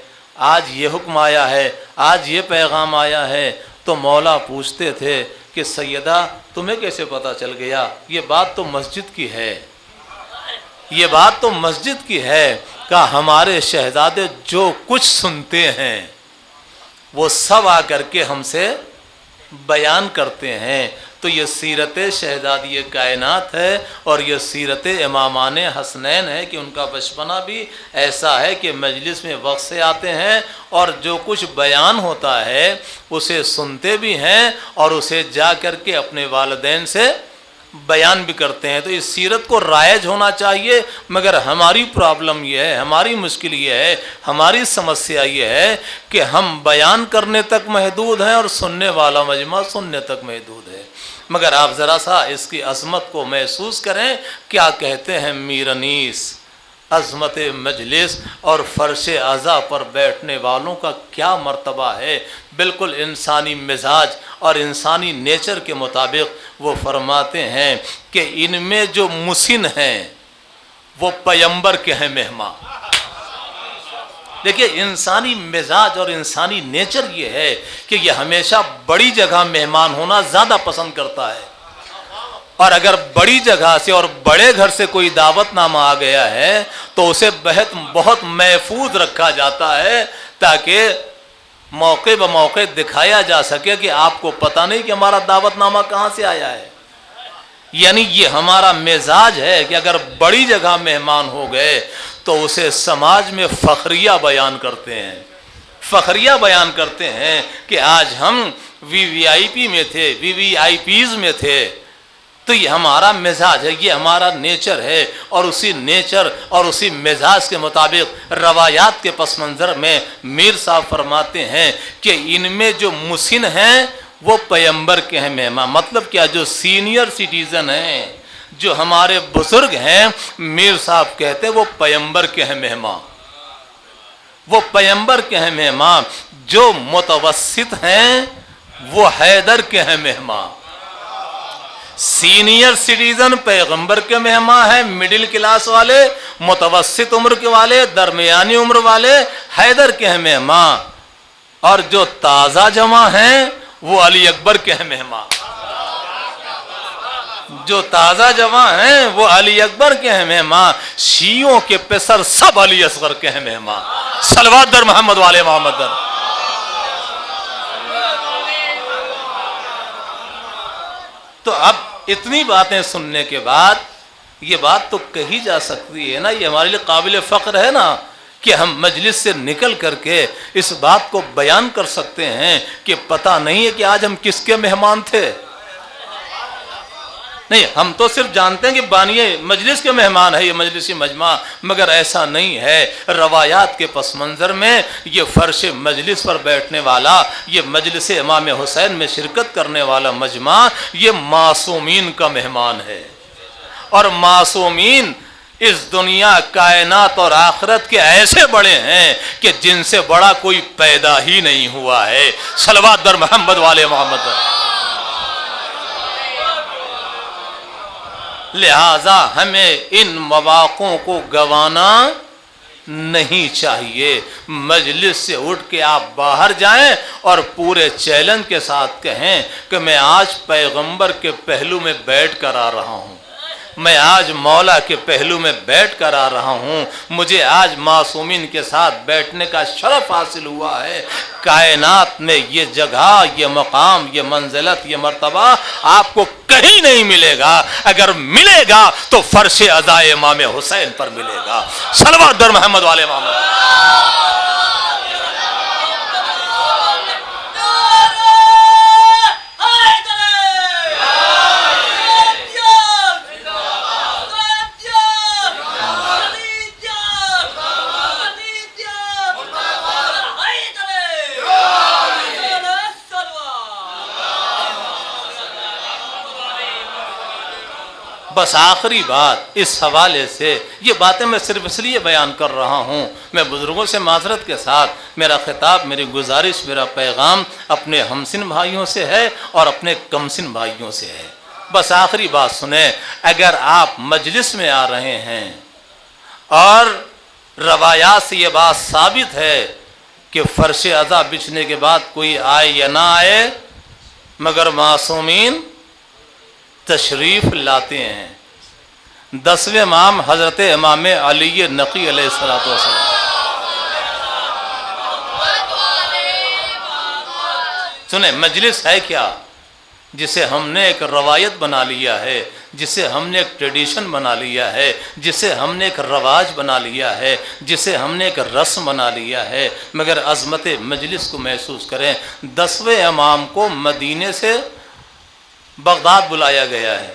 آج یہ حکم آیا ہے، آج یہ پیغام آیا ہے، تو مولا پوچھتے تھے کہ سیدہ تمہیں کیسے پتہ چل گیا؟ یہ بات تو مسجد کی ہے، یہ بات تو مسجد کی ہے۔ کہ ہمارے شہزادے جو کچھ سنتے ہیں وہ سب آ کر کے ہم سے بیان کرتے ہیں۔ تو یہ سیرت شہزادی کائنات ہے، اور یہ سیرت امامان حسنین ہے کہ ان کا بچپنا بھی ایسا ہے کہ مجلس میں وقت سے آتے ہیں، اور جو کچھ بیان ہوتا ہے اسے سنتے بھی ہیں اور اسے جا کر کے اپنے والدین سے بیان بھی کرتے ہیں۔ تو اس سیرت کو رائج ہونا چاہیے، مگر ہماری پرابلم یہ ہے، ہماری مشکل یہ ہے، ہماری سمسیا یہ ہے کہ ہم بیان کرنے تک محدود ہیں اور سننے والا مجمع سننے تک محدود ہے۔ مگر آپ ذرا سا اس کی عظمت کو محسوس کریں، کیا کہتے ہیں میر انیس، عظمت مجلس اور فرش عزا پر بیٹھنے والوں کا کیا مرتبہ ہے۔ بالکل انسانی مزاج اور انسانی نیچر کے مطابق وہ فرماتے ہیں کہ ان میں جو مسن ہیں وہ پیمبر کے ہیں مہمان۔ دیکھیے انسانی مزاج اور انسانی نیچر یہ ہے کہ یہ ہمیشہ بڑی جگہ مہمان ہونا زیادہ پسند کرتا ہے، اور اگر بڑی جگہ سے اور بڑے گھر سے کوئی دعوت نامہ آ گیا ہے تو اسے بہت محفوظ رکھا جاتا ہے تاکہ موقع بموقع دکھایا جا سکے کہ آپ کو پتہ نہیں کہ ہمارا دعوت نامہ کہاں سے آیا ہے۔ یعنی یہ ہمارا مزاج ہے کہ اگر بڑی جگہ مہمان ہو گئے تو اسے سماج میں فخریہ بیان کرتے ہیں، فخریہ بیان کرتے ہیں کہ آج ہم وی آئی پی میں تھے، وی آئی پیز میں تھے۔ تو یہ ہمارا مزاج ہے، یہ ہمارا نیچر ہے، اور اسی نیچر اور اسی مزاج کے مطابق روایات کے پس منظر میں میر صاحب فرماتے ہیں کہ ان میں جو مسن ہیں وہ پیمبر کے ہیں مہمان۔ مطلب کیا؟ جو سینئر سٹیزن ہیں، جو ہمارے بزرگ ہیں، میر صاحب کہتے ہیں وہ پیمبر کے ہیں مہمان، وہ پیمبر کے ہیں مہمان۔ جو متوسط ہیں وہ حیدر کے ہیں مہمان۔ سینئر سٹیزن پیغمبر کے مہمان ہیں، مڈل کلاس والے، متوسط عمر کے والے، درمیانی عمر والے حیدر کے ہیں مہمان، اور جو تازہ جمع ہیں وہ علی اکبر کے ہیں مہمان۔ جو تازہ جمع ہیں وہ علی اکبر کے ہیں مہمان۔ شیعوں کے پسر سب علی اصغر کے ہیں مہمان۔ صلوات در محمد والے محمد در۔ تو اب اتنی باتیں سننے کے بعد یہ بات تو کہی جا سکتی ہے نا، یہ ہمارے لیے قابل فخر ہے نا کہ ہم مجلس سے نکل کر کے اس بات کو بیان کر سکتے ہیں کہ پتہ نہیں ہے کہ آج ہم کس کے مہمان تھے. نہیں، ہم تو صرف جانتے ہیں کہ بانی مجلس کے مہمان ہے یہ مجلسی مجمع، مگر ایسا نہیں ہے. روایات کے پس منظر میں یہ فرش مجلس پر بیٹھنے والا، یہ مجلس امام حسین میں شرکت کرنے والا مجمع، یہ معصومین کا مہمان ہے. اور معصومین اس دنیا، کائنات اور آخرت کے ایسے بڑے ہیں کہ جن سے بڑا کوئی پیدا ہی نہیں ہوا ہے. صلوات بر محمد والے محمد. لہذا ہمیں ان مواقعوں کو گنوانا نہیں چاہیے. مجلس سے اٹھ کے آپ باہر جائیں اور پورے چیلنج کے ساتھ کہیں کہ میں آج پیغمبر کے پہلو میں بیٹھ کر آ رہا ہوں، میں آج مولا کے پہلو میں بیٹھ کر آ رہا ہوں، مجھے آج معصومین کے ساتھ بیٹھنے کا شرف حاصل ہوا ہے. کائنات میں یہ جگہ، یہ مقام، یہ منزلت، یہ مرتبہ آپ کو کہیں نہیں ملے گا. اگر ملے گا تو فرش عزائے امام حسین پر ملے گا. صلوات در محمد والے محمد. بس آخری بات اس حوالے سے، یہ باتیں میں صرف اس لیے بیان کر رہا ہوں، میں بزرگوں سے معذرت کے ساتھ، میرا خطاب، میری گزارش، میرا پیغام اپنے ہمسن بھائیوں سے ہے اور اپنے کمسن بھائیوں سے ہے. بس آخری بات سنیں، اگر آپ مجلس میں آ رہے ہیں اور روایات سے یہ بات ثابت ہے کہ فرش عزا بچھنے کے بعد کوئی آئے یا نہ آئے مگر معصومین تشریف لاتے ہیں. 10ویں امام حضرت امام علی نقی علیہ الصلوۃ والسلام. سنیں، مجلس ہے کیا؟ جسے ہم نے ایک روایت بنا لیا ہے، جسے ہم نے ایک ٹریڈیشن بنا لیا ہے، جسے ہم نے ایک رواج بنا لیا ہے، جسے ہم نے ایک رسم بنا لیا ہے. مگر عظمت مجلس کو محسوس کریں. 10ویں امام کو مدینے سے بغداد بلایا گیا ہے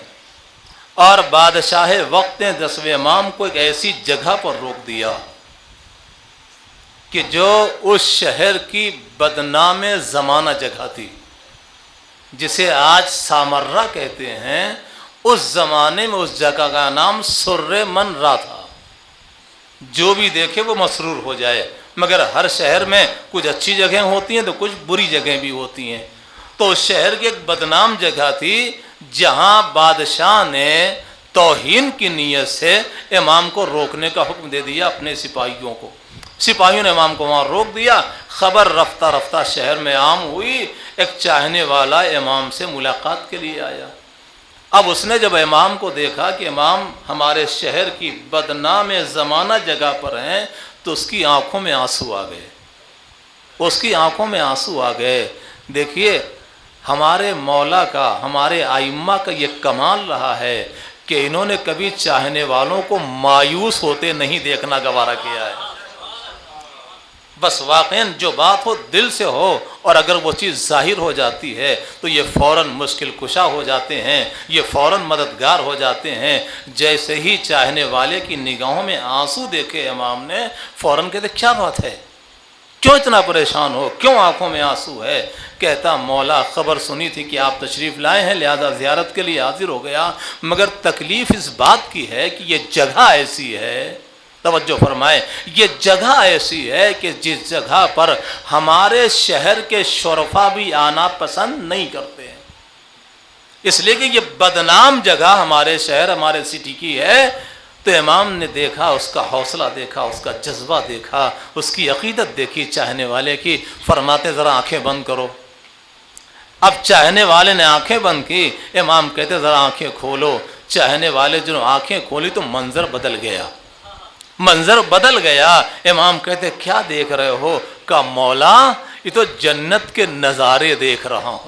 اور بادشاہ وقت نے 10ویں امام کو ایک ایسی جگہ پر روک دیا کہ جو اس شہر کی بدنام زمانہ جگہ تھی، جسے آج سامرہ کہتے ہیں. اس زمانے میں اس جگہ کا نام سر من را تھا. جو بھی دیکھے وہ مسرور ہو جائے. مگر ہر شہر میں کچھ اچھی جگہیں ہوتی ہیں تو کچھ بری جگہیں بھی ہوتی ہیں. تو اس شہر کی ایک بدنام جگہ تھی جہاں بادشاہ نے توہین کی نیت سے امام کو روکنے کا حکم دے دیا اپنے سپاہیوں کو. سپاہیوں نے امام کو وہاں روک دیا. خبر رفتہ رفتہ شہر میں عام ہوئی. ایک چاہنے والا امام سے ملاقات کے لیے آیا. اب اس نے جب امام کو دیکھا کہ امام ہمارے شہر کی بدنام زمانہ جگہ پر ہیں تو اس کی آنکھوں میں آنسو آ گئے. اس کی آنکھوں میں آنسو آ گئے. دیکھیے، ہمارے مولا کا، ہمارے ائمہ کا یہ کمال رہا ہے کہ انہوں نے کبھی چاہنے والوں کو مایوس ہوتے نہیں دیکھنا گوارا کیا ہے. بس واقعاً جو بات ہو دل سے ہو اور اگر وہ چیز ظاہر ہو جاتی ہے تو یہ فوراً مشکل کشا ہو جاتے ہیں، یہ فوراً مددگار ہو جاتے ہیں. جیسے ہی چاہنے والے کی نگاہوں میں آنسو دیکھے امام نے، فوراً کہتے کیا بات ہے، کیوں اتنا پریشان ہو، کیوں آنکھوں میں آنسو ہے؟ کہتا مولا خبر سنی تھی کہ آپ تشریف لائے ہیں لہذا زیارت کے لیے حاضر ہو گیا. مگر تکلیف اس بات کی ہے کہ یہ جگہ ایسی ہے، توجہ فرمائے، یہ جگہ ایسی ہے کہ جس جگہ پر ہمارے شہر کے شرفا بھی آنا پسند نہیں کرتے ہیں. اس لیے کہ یہ بدنام جگہ ہمارے شہر، ہمارے سٹی کی ہے. تو امام نے دیکھا، اس کا حوصلہ دیکھا، اس کا جذبہ دیکھا، اس کی عقیدت دیکھی چاہنے والے کی. فرماتے ذرا آنکھیں بند کرو. اب چاہنے والے نے آنکھیں بند کی. امام کہتے ذرا آنکھیں کھولو. چاہنے والے جو آنکھیں کھولی تو منظر بدل گیا، منظر بدل گیا. امام کہتے کیا دیکھ رہے ہو؟ کہا مولا یہ تو جنت کے نظارے دیکھ رہا ہوں.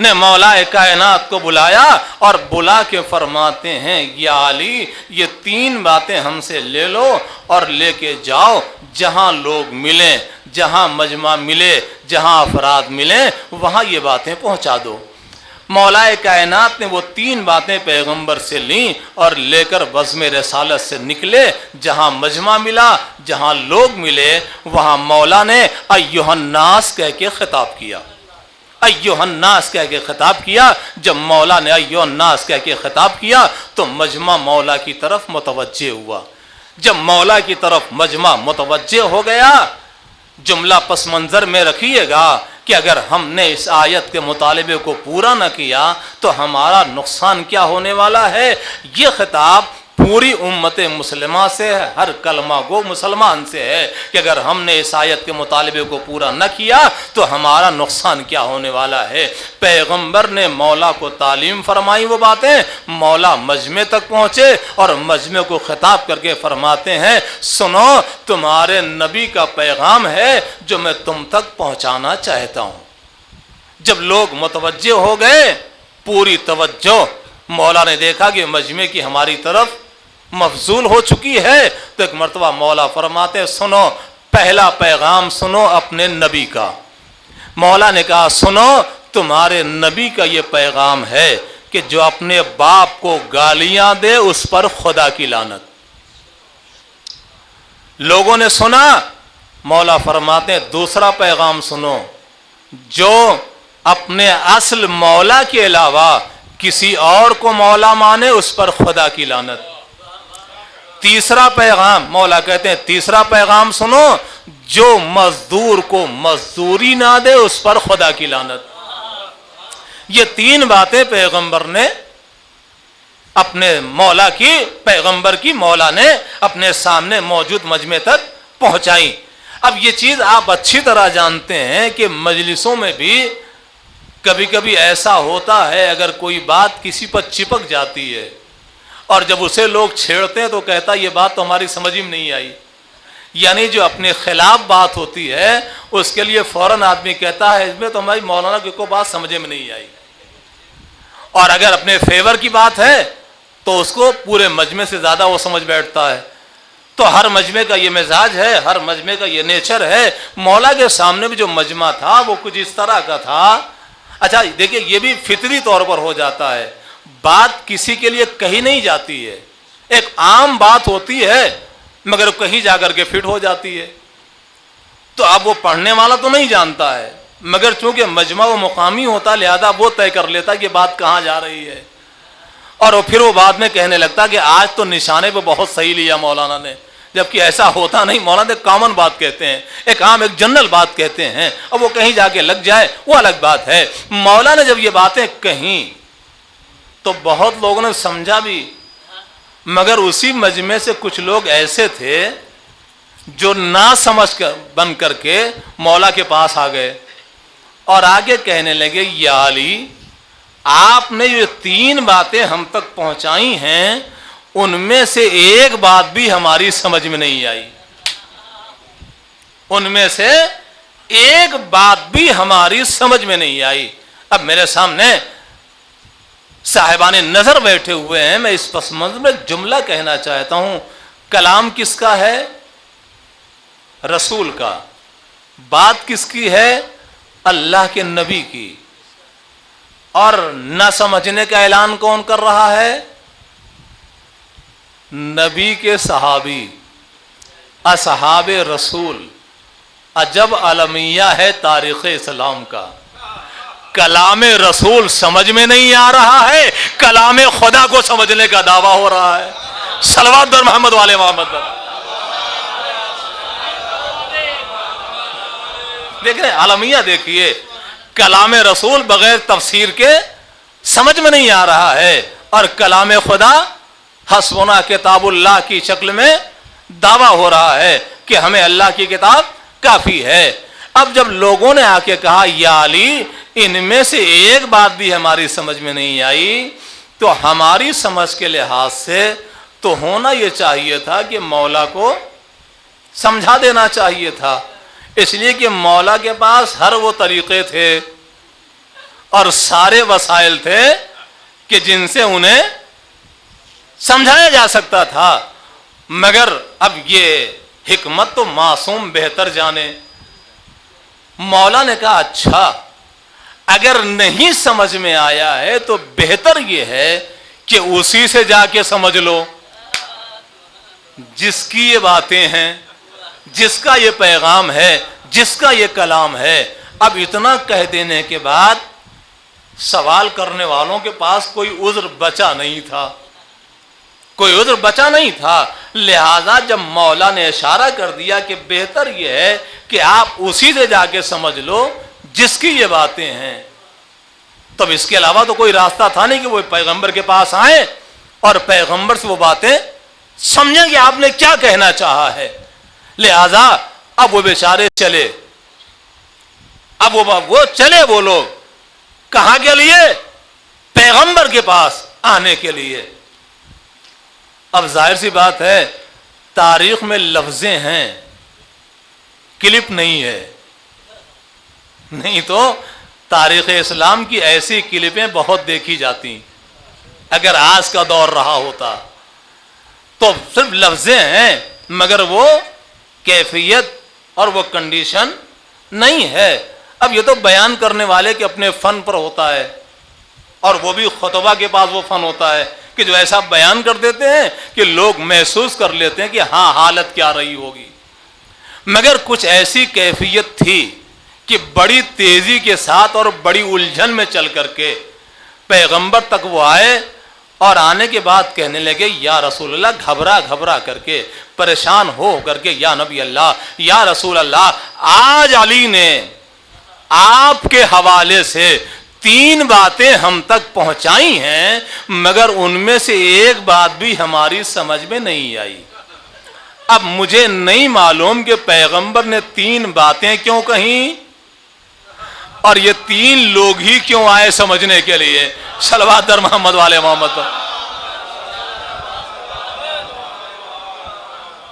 نے مولا کائنات کو بلایا اور بلا کے فرماتے ہیں یا علی یہ 3 باتیں ہم سے لے لو اور لے کے جاؤ، جہاں لوگ ملیں، جہاں مجمع ملے، جہاں افراد ملیں وہاں یہ باتیں پہنچا دو۔ مولا کائنات نے وہ 3 باتیں پیغمبر سے لیں اور لے کر بزم رسالت سے نکلے، جہاں مجمع ملا، جہاں لوگ ملے وہاں مولا نے ایھا الناس کہہ کے خطاب کیا، ایھا الناس کہہ کے خطاب کیا۔ جب مولا نے ایھا الناس کہہ کے خطاب کیا تو مجمع مولا کی طرف متوجہ ہوا۔ جب مولا کی طرف مجمع متوجہ ہو گیا، جملہ پس منظر میں رکھیے گا کہ اگر ہم نے اس آیت کے مطالبے کو پورا نہ کیا تو ہمارا نقصان کیا ہونے والا ہے۔ یہ خطاب پوری امت مسلمہ سے ہے، ہر کلمہ گو مسلمان سے ہے کہ اگر ہم نے اس آیت کے مطالبے کو پورا نہ کیا تو ہمارا نقصان کیا ہونے والا ہے۔ پیغمبر نے مولا کو تعلیم فرمائی وہ باتیں، مولا مجمع تک پہنچے اور مجمع کو خطاب کر کے فرماتے ہیں سنو تمہارے نبی کا پیغام ہے جو میں تم تک پہنچانا چاہتا ہوں۔ جب لوگ متوجہ ہو گئے، پوری توجہ مولا نے دیکھا کہ مجمع کی ہماری طرف مفضول ہو چکی ہے تو ایک مرتبہ مولا فرماتے سنو پہلا پیغام سنو اپنے نبی کا۔ مولا نے کہا سنو تمہارے نبی کا یہ پیغام ہے کہ جو اپنے باپ کو گالیاں دے اس پر خدا کی لعنت۔ لوگوں نے سنا، مولا فرماتے ہیں دوسرا پیغام سنو، جو اپنے اصل مولا کے علاوہ کسی اور کو مولا مانے اس پر خدا کی لعنت۔ تیسرا پیغام مولا کہتے ہیں تیسرا پیغام سنو، جو مزدور کو مزدوری نہ دے اس پر خدا کی لعنت۔ یہ 3 باتیں پیغمبر نے اپنے مولا کی، پیغمبر کی مولا نے اپنے سامنے موجود مجمع تک پہنچائی۔ اب یہ چیز آپ اچھی طرح جانتے ہیں کہ مجلسوں میں بھی کبھی کبھی ایسا ہوتا ہے اگر کوئی بات کسی پر چپک جاتی ہے اور جب اسے لوگ چھیڑتے ہیں تو کہتا یہ بات تو ہماری سمجھ میں نہیں آئی، یعنی جو اپنے خلاف بات ہوتی ہے اس کے لیے فوراً آدمی کہتا ہے اس میں تو ہماری مولانا کی کوئی بات سمجھ میں نہیں آئی، اور اگر اپنے فیور کی بات ہے تو اس کو پورے مجمع سے زیادہ وہ سمجھ بیٹھتا ہے۔ تو ہر مجمع کا یہ مزاج ہے، ہر مجمع کا یہ نیچر ہے۔ مولا کے سامنے بھی جو مجمع تھا وہ کچھ اس طرح کا تھا۔ اچھا دیکھیں یہ بھی فطری طور پر ہو جاتا ہے، بات کسی کے لیے کہی نہیں جاتی ہے، ایک عام بات ہوتی ہے مگر کہیں جا کر کے فٹ ہو جاتی ہے، تو اب وہ پڑھنے والا تو نہیں جانتا ہے مگر چونکہ مجمع و مقامی ہوتا لہذا وہ طے کر لیتا کہ بات کہاں جا رہی ہے، اور پھر وہ بعد میں کہنے لگتا کہ آج تو نشانے پہ بہت صحیح لیا مولانا نے، جبکہ ایسا ہوتا نہیں۔ مولانا ایک کامن بات کہتے ہیں، ایک عام ایک جنرل بات کہتے ہیں، اب وہ کہیں جا کے لگ جائے وہ الگ بات ہے۔ مولا نے جب یہ باتیں کہیں تو بہت لوگوں نے سمجھا بھی، مگر اسی مجمع سے کچھ لوگ ایسے تھے جو نہ سمجھ کر بن کر کے مولا کے پاس آ گئے اور آگے کہنے لگے یا علی آپ نے یہ 3 باتیں ہم تک پہنچائی ہیں ان میں سے ایک بات بھی ہماری سمجھ میں نہیں آئی، ان میں سے ایک بات بھی ہماری سمجھ میں نہیں آئی۔ اب میرے سامنے صاحبان نظر بیٹھے ہوئے ہیں، میں اس پس منظر میں جملہ کہنا چاہتا ہوں۔ کلام کس کا ہے؟ رسول کا۔ بات کس کی ہے؟ اللہ کے نبی کی۔ اور نہ سمجھنے کا اعلان کون کر رہا ہے؟ نبی کے صحابی، اصحاب رسول۔ عجب المیہ ہے تاریخ اسلام کا، کلام رسول سمجھ میں نہیں آ رہا ہے، کلام خدا کو سمجھنے کا دعویٰ ہو رہا ہے۔ صلوات بر محمد والے محمد پر۔ دیکھ رہے المیہ، دیکھیے کلام رسول بغیر تفسیر کے سمجھ میں نہیں آ رہا ہے، اور کلام خدا حسبنا کتاب اللہ کی شکل میں دعویٰ ہو رہا ہے کہ ہمیں اللہ کی کتاب کافی ہے۔ اب جب لوگوں نے آ کے کہا یا علی ان میں سے ایک بات بھی ہماری سمجھ میں نہیں آئی، تو ہماری سمجھ کے لحاظ سے تو ہونا یہ چاہیے تھا کہ مولا کو سمجھا دینا چاہیے تھا، اس لیے کہ مولا کے پاس ہر وہ طریقے تھے، اور سارے وسائل تھے کہ جن سے انہیں سمجھایا جا سکتا تھا، مگر اب یہ حکمت تو معصوم بہتر جانے۔ مولا نے کہا اچھا اگر نہیں سمجھ میں آیا ہے تو بہتر یہ ہے کہ اسی سے جا کے سمجھ لو جس کی یہ باتیں ہیں، جس کا یہ پیغام ہے، جس کا یہ کلام ہے۔ اب اتنا کہہ دینے کے بعد سوال کرنے والوں کے پاس کوئی عذر بچا نہیں تھا، کوئی عذر بچا نہیں تھا۔ لہذا جب مولا نے اشارہ کر دیا کہ بہتر یہ ہے کہ آپ اسی سے جا کے سمجھ لو جس کی یہ باتیں ہیں، تب اس کے علاوہ تو کوئی راستہ تھا نہیں کہ وہ پیغمبر کے پاس آئیں اور پیغمبر سے وہ باتیں سمجھیں کہ آپ نے کیا کہنا چاہا ہے۔ لہذا اب وہ بیچارے چلے، اب وہ چلے، وہ لوگ کہاں کے لیے؟ پیغمبر کے پاس آنے کے لیے۔ اب ظاہر سی بات ہے تاریخ میں لفظیں ہیں، کلپ نہیں ہے، نہیں تو تاریخ اسلام کی ایسی کلپیں بہت دیکھی جاتی، اگر آج کا دور رہا ہوتا تو صرف لفظیں ہیں مگر وہ کیفیت اور وہ کنڈیشن نہیں ہے۔ اب یہ تو بیان کرنے والے کے اپنے فن پر ہوتا ہے، اور وہ بھی خطبہ کے پاس وہ فن ہوتا ہے کہ جو ایسا بیان کر دیتے ہیں کہ لوگ محسوس کر لیتے ہیں کہ ہاں حالت کیا رہی ہوگی۔ مگر کچھ ایسی کیفیت تھی کہ بڑی تیزی کے ساتھ اور بڑی الجھن میں چل کر کے پیغمبر تک وہ آئے، اور آنے کے بعد کہنے لگے یا رسول اللہ، گھبرا گھبرا کر کے، پریشان ہو کر کے، یا نبی اللہ، یا رسول اللہ، آج علی نے آپ کے حوالے سے 3 باتیں ہم تک پہنچائی ہیں، مگر ان میں سے ایک بات بھی ہماری سمجھ میں نہیں آئی۔ اب مجھے نہیں معلوم کہ پیغمبر نے 3 باتیں کیوں کہیں، اور یہ 3 لوگ ہی کیوں آئے سمجھنے کے لیے۔ صلوات در محمد والے محمد پر۔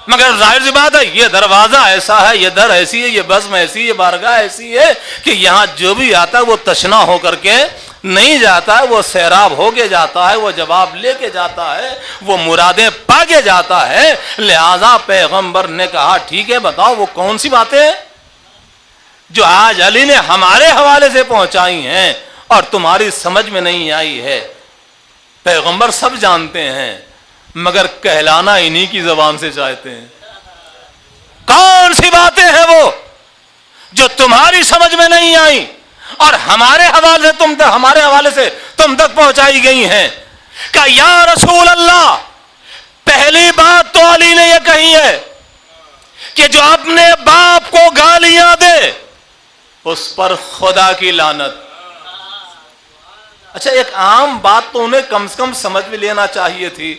مگر ظاہر سی بات ہے یہ دروازہ ایسا ہے، یہ در ایسی ہے، یہ بزم ایسی ہے، یہ بارگاہ ایسی ہے کہ یہاں جو بھی آتا ہے وہ تشنا ہو کر کے نہیں جاتا ہے، وہ سیراب ہو کے جاتا ہے، وہ جواب لے کے جاتا ہے، وہ مرادیں پا کے جاتا ہے۔ لہذا پیغمبر نے کہا ٹھیک ہے بتاؤ وہ کون سی باتیں جو آج علی نے ہمارے حوالے سے پہنچائی ہیں اور تمہاری سمجھ میں نہیں آئی ہے۔ پیغمبر سب جانتے ہیں مگر کہلانا انہی کی زبان سے چاہتے ہیں۔ کون سی باتیں ہیں وہ جو تمہاری سمجھ میں نہیں آئی اور ہمارے حوالے سے تم تک پہنچائی گئی ہیں؟ کہ یا رسول اللہ، پہلی بات تو علی نے یہ کہی ہے کہ جو اپنے باپ کو گالیاں دے اس پر خدا کی لعنت۔ اچھا ایک عام بات تو انہیں کم سے کم سمجھ میں لینا چاہیے تھی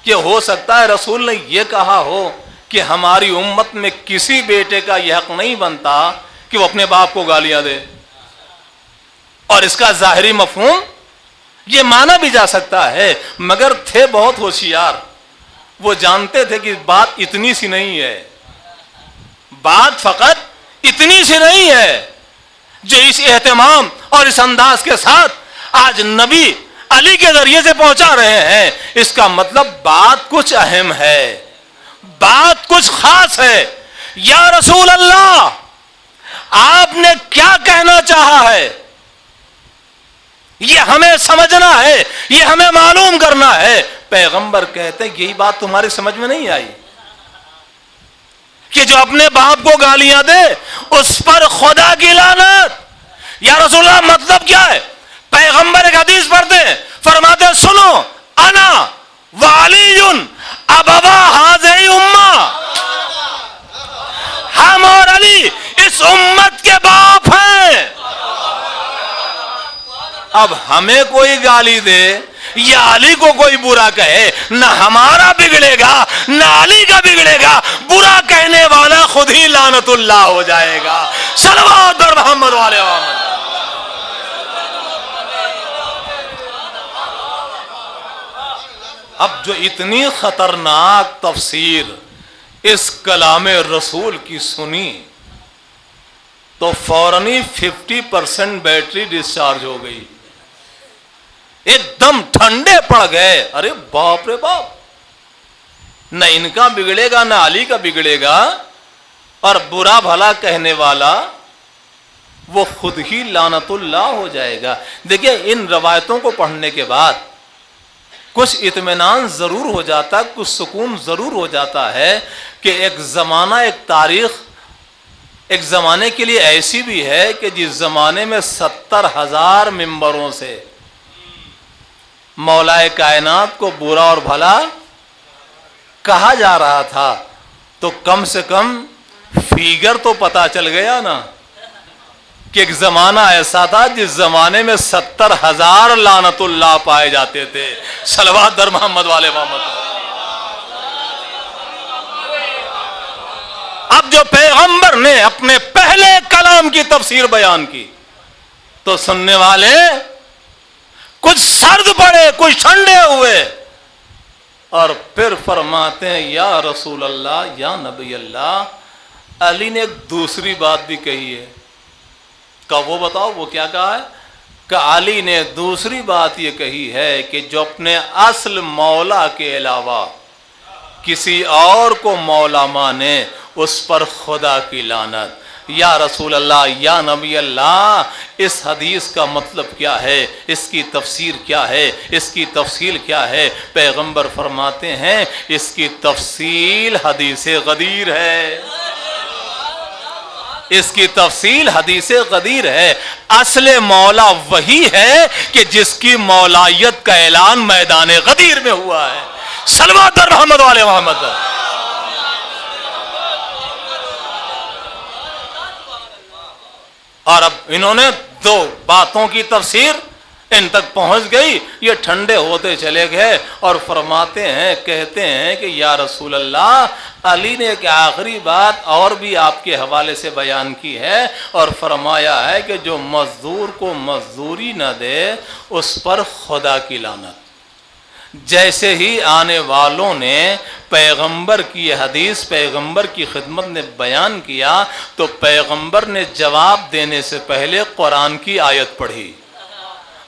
کہ ہو سکتا ہے رسول نے یہ کہا ہو کہ ہماری امت میں کسی بیٹے کا یہ حق نہیں بنتا کہ وہ اپنے باپ کو گالیاں دے، اور اس کا ظاہری مفہوم یہ مانا بھی جا سکتا ہے، مگر تھے بہت ہوشیار، وہ جانتے تھے کہ بات اتنی سی نہیں ہے، بات فقط اتنی سی نہیں ہے جو اس اہتمام اور اس انداز کے ساتھ آج نبی علی کے ذریعے سے پہنچا رہے ہیں، اس کا مطلب بات کچھ اہم ہے، بات کچھ خاص ہے۔ یا رسول اللہ، آپ نے کیا کہنا چاہا ہے یہ ہمیں سمجھنا ہے، یہ ہمیں معلوم کرنا ہے۔ پیغمبر کہتے ہیں یہی بات تمہاری سمجھ میں نہیں آئی کہ جو اپنے باپ کو گالیاں دے اس پر خدا کی لعنت۔ یا رسول اللہ مطلب کیا ہے؟ پیغمبر ایک حدیث پڑھتے ہیں، فرماتے ہیں سنو، انا وعلی ابوا ہذہ امہ، ہم اور علی اس امت کے باپ ہیں۔ اب ہمیں کوئی گالی دے یا علی کو کوئی برا کہے، نہ ہمارا بگڑے گا نہ علی کا بگڑے گا، برا کہنے والا خود ہی لعنت اللہ ہو جائے گا۔ صلوات بر محمد والے محمد۔ اب جو اتنی خطرناک تفسیر اس کلام رسول کی سنی، تو فوراً ہی 50% بیٹری ڈسچارج ہو گئی, ایک دم ٹھنڈے پڑ گئے. ارے باپ رے باپ, نہ ان کا بگڑے گا نہ علی کا بگڑے گا, اور برا بھلا کہنے والا وہ خود ہی لعنت اللہ ہو جائے گا. دیکھیں ان روایتوں کو پڑھنے کے بعد کچھ اطمینان ضرور ہو جاتا, کچھ سکون ضرور ہو جاتا ہے کہ ایک زمانہ, ایک تاریخ ایک زمانے کے لیے ایسی بھی ہے کہ جس زمانے میں 70,000 ممبروں سے مولا کائنات کو برا اور بھلا کہا جا رہا تھا, تو کم سے کم فیگر تو پتا چل گیا نا کہ ایک زمانہ ایسا تھا جس زمانے میں 70,000 لعنت اللہ پائے جاتے تھے. صلوات در محمد والے محمد. اب جو پیغمبر نے اپنے پہلے کلام کی تفسیر بیان کی تو سننے والے کچھ سرد پڑے, کچھ ٹھنڈے ہوئے, اور پھر فرماتے ہیں یا رسول اللہ, یا نبی اللہ, علی نے ایک دوسری بات بھی کہی ہے. کہ وہ بتاؤ وہ کیا کہا ہے؟ کہ علی نے دوسری بات یہ کہی ہے کہ جو اپنے اصل مولا کے علاوہ کسی اور کو مولا مانے اس پر خدا کی لعنت. یا رسول اللہ, یا نبی اللہ, اس حدیث کا مطلب کیا ہے, اس کی تفسیر کیا ہے, اس کی تفصیل کیا ہے؟ پیغمبر فرماتے ہیں اس کی تفصیل حدیث غدیر ہے, اس کی تفصیل حدیث غدیر ہے. اصل مولا وہی ہے کہ جس کی مولایت کا اعلان میدان غدیر میں ہوا ہے. صلوات در محمد والے محمد. اور اب انہوں نے دو باتوں کی تفسیر ان تک پہنچ گئی, یہ ٹھنڈے ہوتے چلے گئے اور فرماتے ہیں, کہتے ہیں کہ یا رسول اللہ, علی نے ایک آخری بات اور بھی آپ کے حوالے سے بیان کی ہے, اور فرمایا ہے کہ جو مزدور کو مزدوری نہ دے اس پر خدا کی لعنت. جیسے ہی آنے والوں نے پیغمبر کی یہ حدیث پیغمبر کی خدمت نے بیان کیا تو پیغمبر نے جواب دینے سے پہلے قرآن کی آیت پڑھی,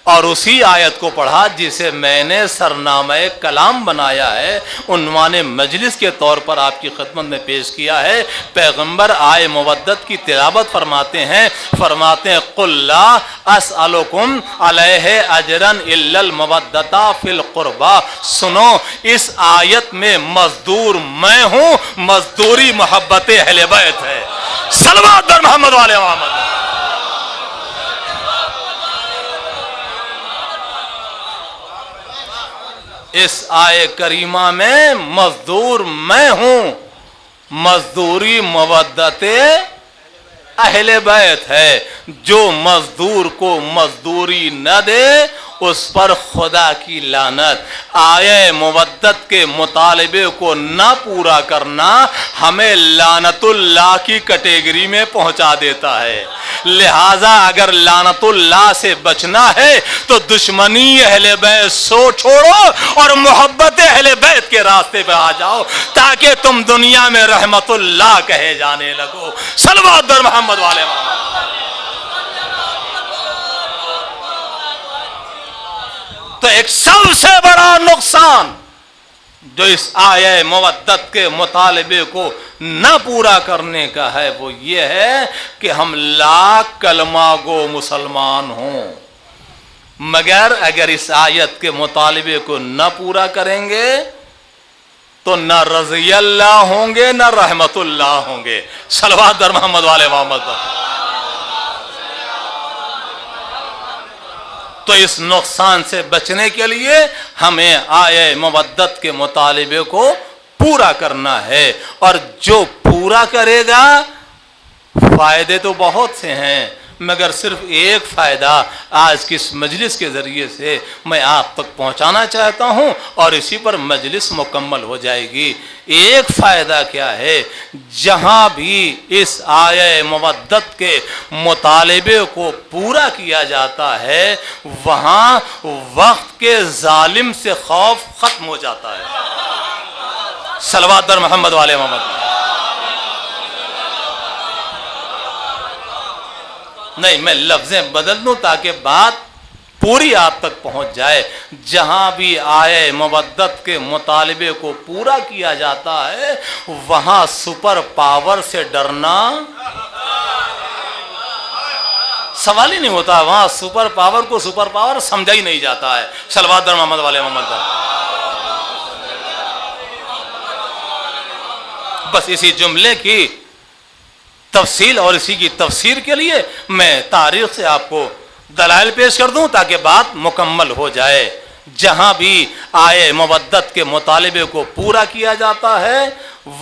اور اسی آیت کو پڑھا جسے میں نے سرنامہ کلام بنایا ہے, عنوان مجلس کے طور پر آپ کی خدمت میں پیش کیا ہے. پیغمبر آئے مودت کی تلاوت فرماتے ہیں قل لا اسألکم علیہ اجرا الا المودۃ فی القربى. سنو, اس آیت میں مزدور میں ہوں, مزدوری محبت اہل بیت ہے. صلوات در محمد والے محمد. اس آئے کریمہ میں مزدور میں ہوں, مزدوری مودت اہل بیت ہے. جو مزدور کو مزدوری نہ دے اس پر خدا کی لعنت. آیہ مودت کے مطالبے کو نہ پورا کرنا ہمیں لعنت اللہ کی کیٹیگری میں پہنچا دیتا ہے. لہذا اگر لعنت اللہ سے بچنا ہے تو دشمنی اہل بیت سو چھوڑو اور محبت اہل بیت کے راستے پہ آ جاؤ تاکہ تم دنیا میں رحمت اللہ کہے جانے لگو. صلوات در محمد والے محمد. تو ایک سب سے بڑا نقصان جو اس آیہ مودت کے مطالبے کو نہ پورا کرنے کا ہے وہ یہ ہے کہ ہم لاکھ کلمہ گو مسلمان ہوں, مگر اگر اس آیت کے مطالبے کو نہ پورا کریں گے تو نہ رضی اللہ ہوں گے نہ رحمت اللہ ہوں گے. صلوات در محمد والے محمد. تو اس نقصان سے بچنے کے لیے ہمیں آیہ مودت کے مطالبے کو پورا کرنا ہے, اور جو پورا کرے گا فائدے تو بہت سے ہیں مگر صرف ایک فائدہ آج کی اس مجلس کے ذریعے سے میں آپ تک پہنچانا چاہتا ہوں اور اسی پر مجلس مکمل ہو جائے گی. ایک فائدہ کیا ہے, جہاں بھی اس آیہ مودت کے مطالبے کو پورا کیا جاتا ہے وہاں وقت کے ظالم سے خوف ختم ہو جاتا ہے. صلوات در محمد والے محمد. نہیں، میں لفظیں بدل دوں تاکہ بات پوری آپ تک پہنچ جائے. جہاں بھی آئے مودت کے مطالبے کو پورا کیا جاتا ہے وہاں سپر پاور سے ڈرنا سوال ہی نہیں ہوتا. وہاں سپر پاور کو سپر پاور سمجھا ہی نہیں جاتا ہے. صلوات در محمد والے محمد پر. بس اسی جملے کی تفصیل اور اسی کی تفسیر کے لیے میں تاریخ سے آپ کو دلائل پیش کر دوں تاکہ بات مکمل ہو جائے. جہاں بھی آئے مودت کے مطالبے کو پورا کیا جاتا ہے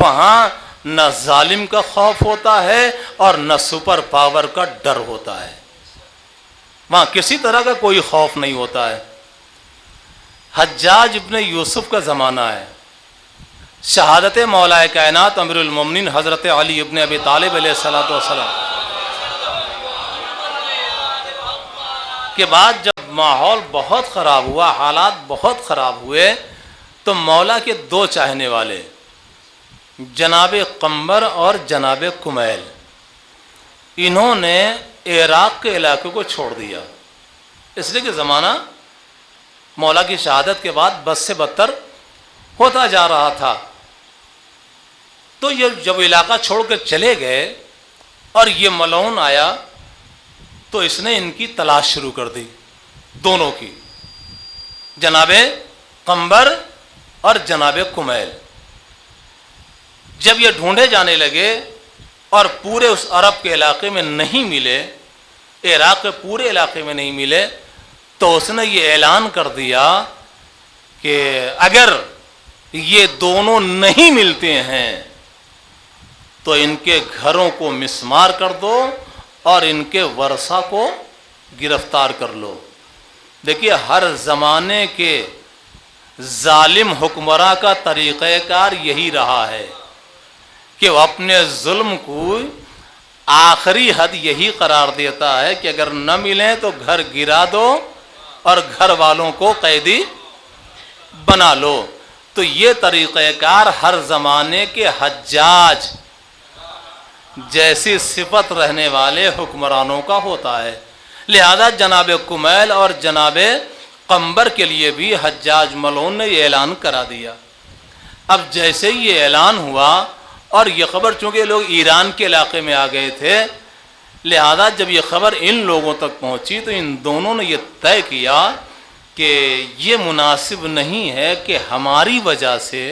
وہاں نہ ظالم کا خوف ہوتا ہے اور نہ سپر پاور کا ڈر ہوتا ہے. وہاں کسی طرح کا کوئی خوف نہیں ہوتا ہے. حجاج ابن یوسف کا زمانہ ہے. شہادت مولا کائنات امیر المومنین حضرت علی ابن ابی طالب علیہ الصلوۃ والسلام کے بعد جب ماحول بہت خراب ہوا، حالات بہت خراب ہوئے، تو مولا کے دو چاہنے والے جناب قمبر اور جناب کمیل، انہوں نے عراق کے علاقے کو چھوڑ دیا. اس لیے کہ زمانہ مولا کی شہادت کے بعد بد سے بدتر ہوتا جا رہا تھا. تو یہ جب علاقہ چھوڑ کر چلے گئے اور یہ ملعون آیا تو اس نے ان کی تلاش شروع کر دی، دونوں کی، جناب قمبر اور جناب کمیل. جب یہ ڈھونڈے جانے لگے اور پورے اس عرب کے علاقے میں نہیں ملے، عراق کے پورے علاقے میں نہیں ملے، تو اس نے یہ اعلان کر دیا کہ اگر یہ دونوں نہیں ملتے ہیں تو ان کے گھروں کو مسمار کر دو اور ان کے ورثہ کو گرفتار کر لو. دیکھیے ہر زمانے کے ظالم حکمراں کا طریقہ کار یہی رہا ہے کہ وہ اپنے ظلم کو آخری حد یہی قرار دیتا ہے کہ اگر نہ ملیں تو گھر گرا دو اور گھر والوں کو قیدی بنا لو. تو یہ طریقہ کار ہر زمانے کے حجاج جیسی صفت رہنے والے حکمرانوں کا ہوتا ہے. لہذا جناب کمیل اور جناب قمبر کے لیے بھی حجاج ملعون نے یہ اعلان کرا دیا. اب جیسے ہی یہ اعلان ہوا اور یہ خبر چونکہ لوگ ایران کے علاقے میں آ گئے تھے، لہذا جب یہ خبر ان لوگوں تک پہنچی تو ان دونوں نے یہ طے کیا کہ یہ مناسب نہیں ہے کہ ہماری وجہ سے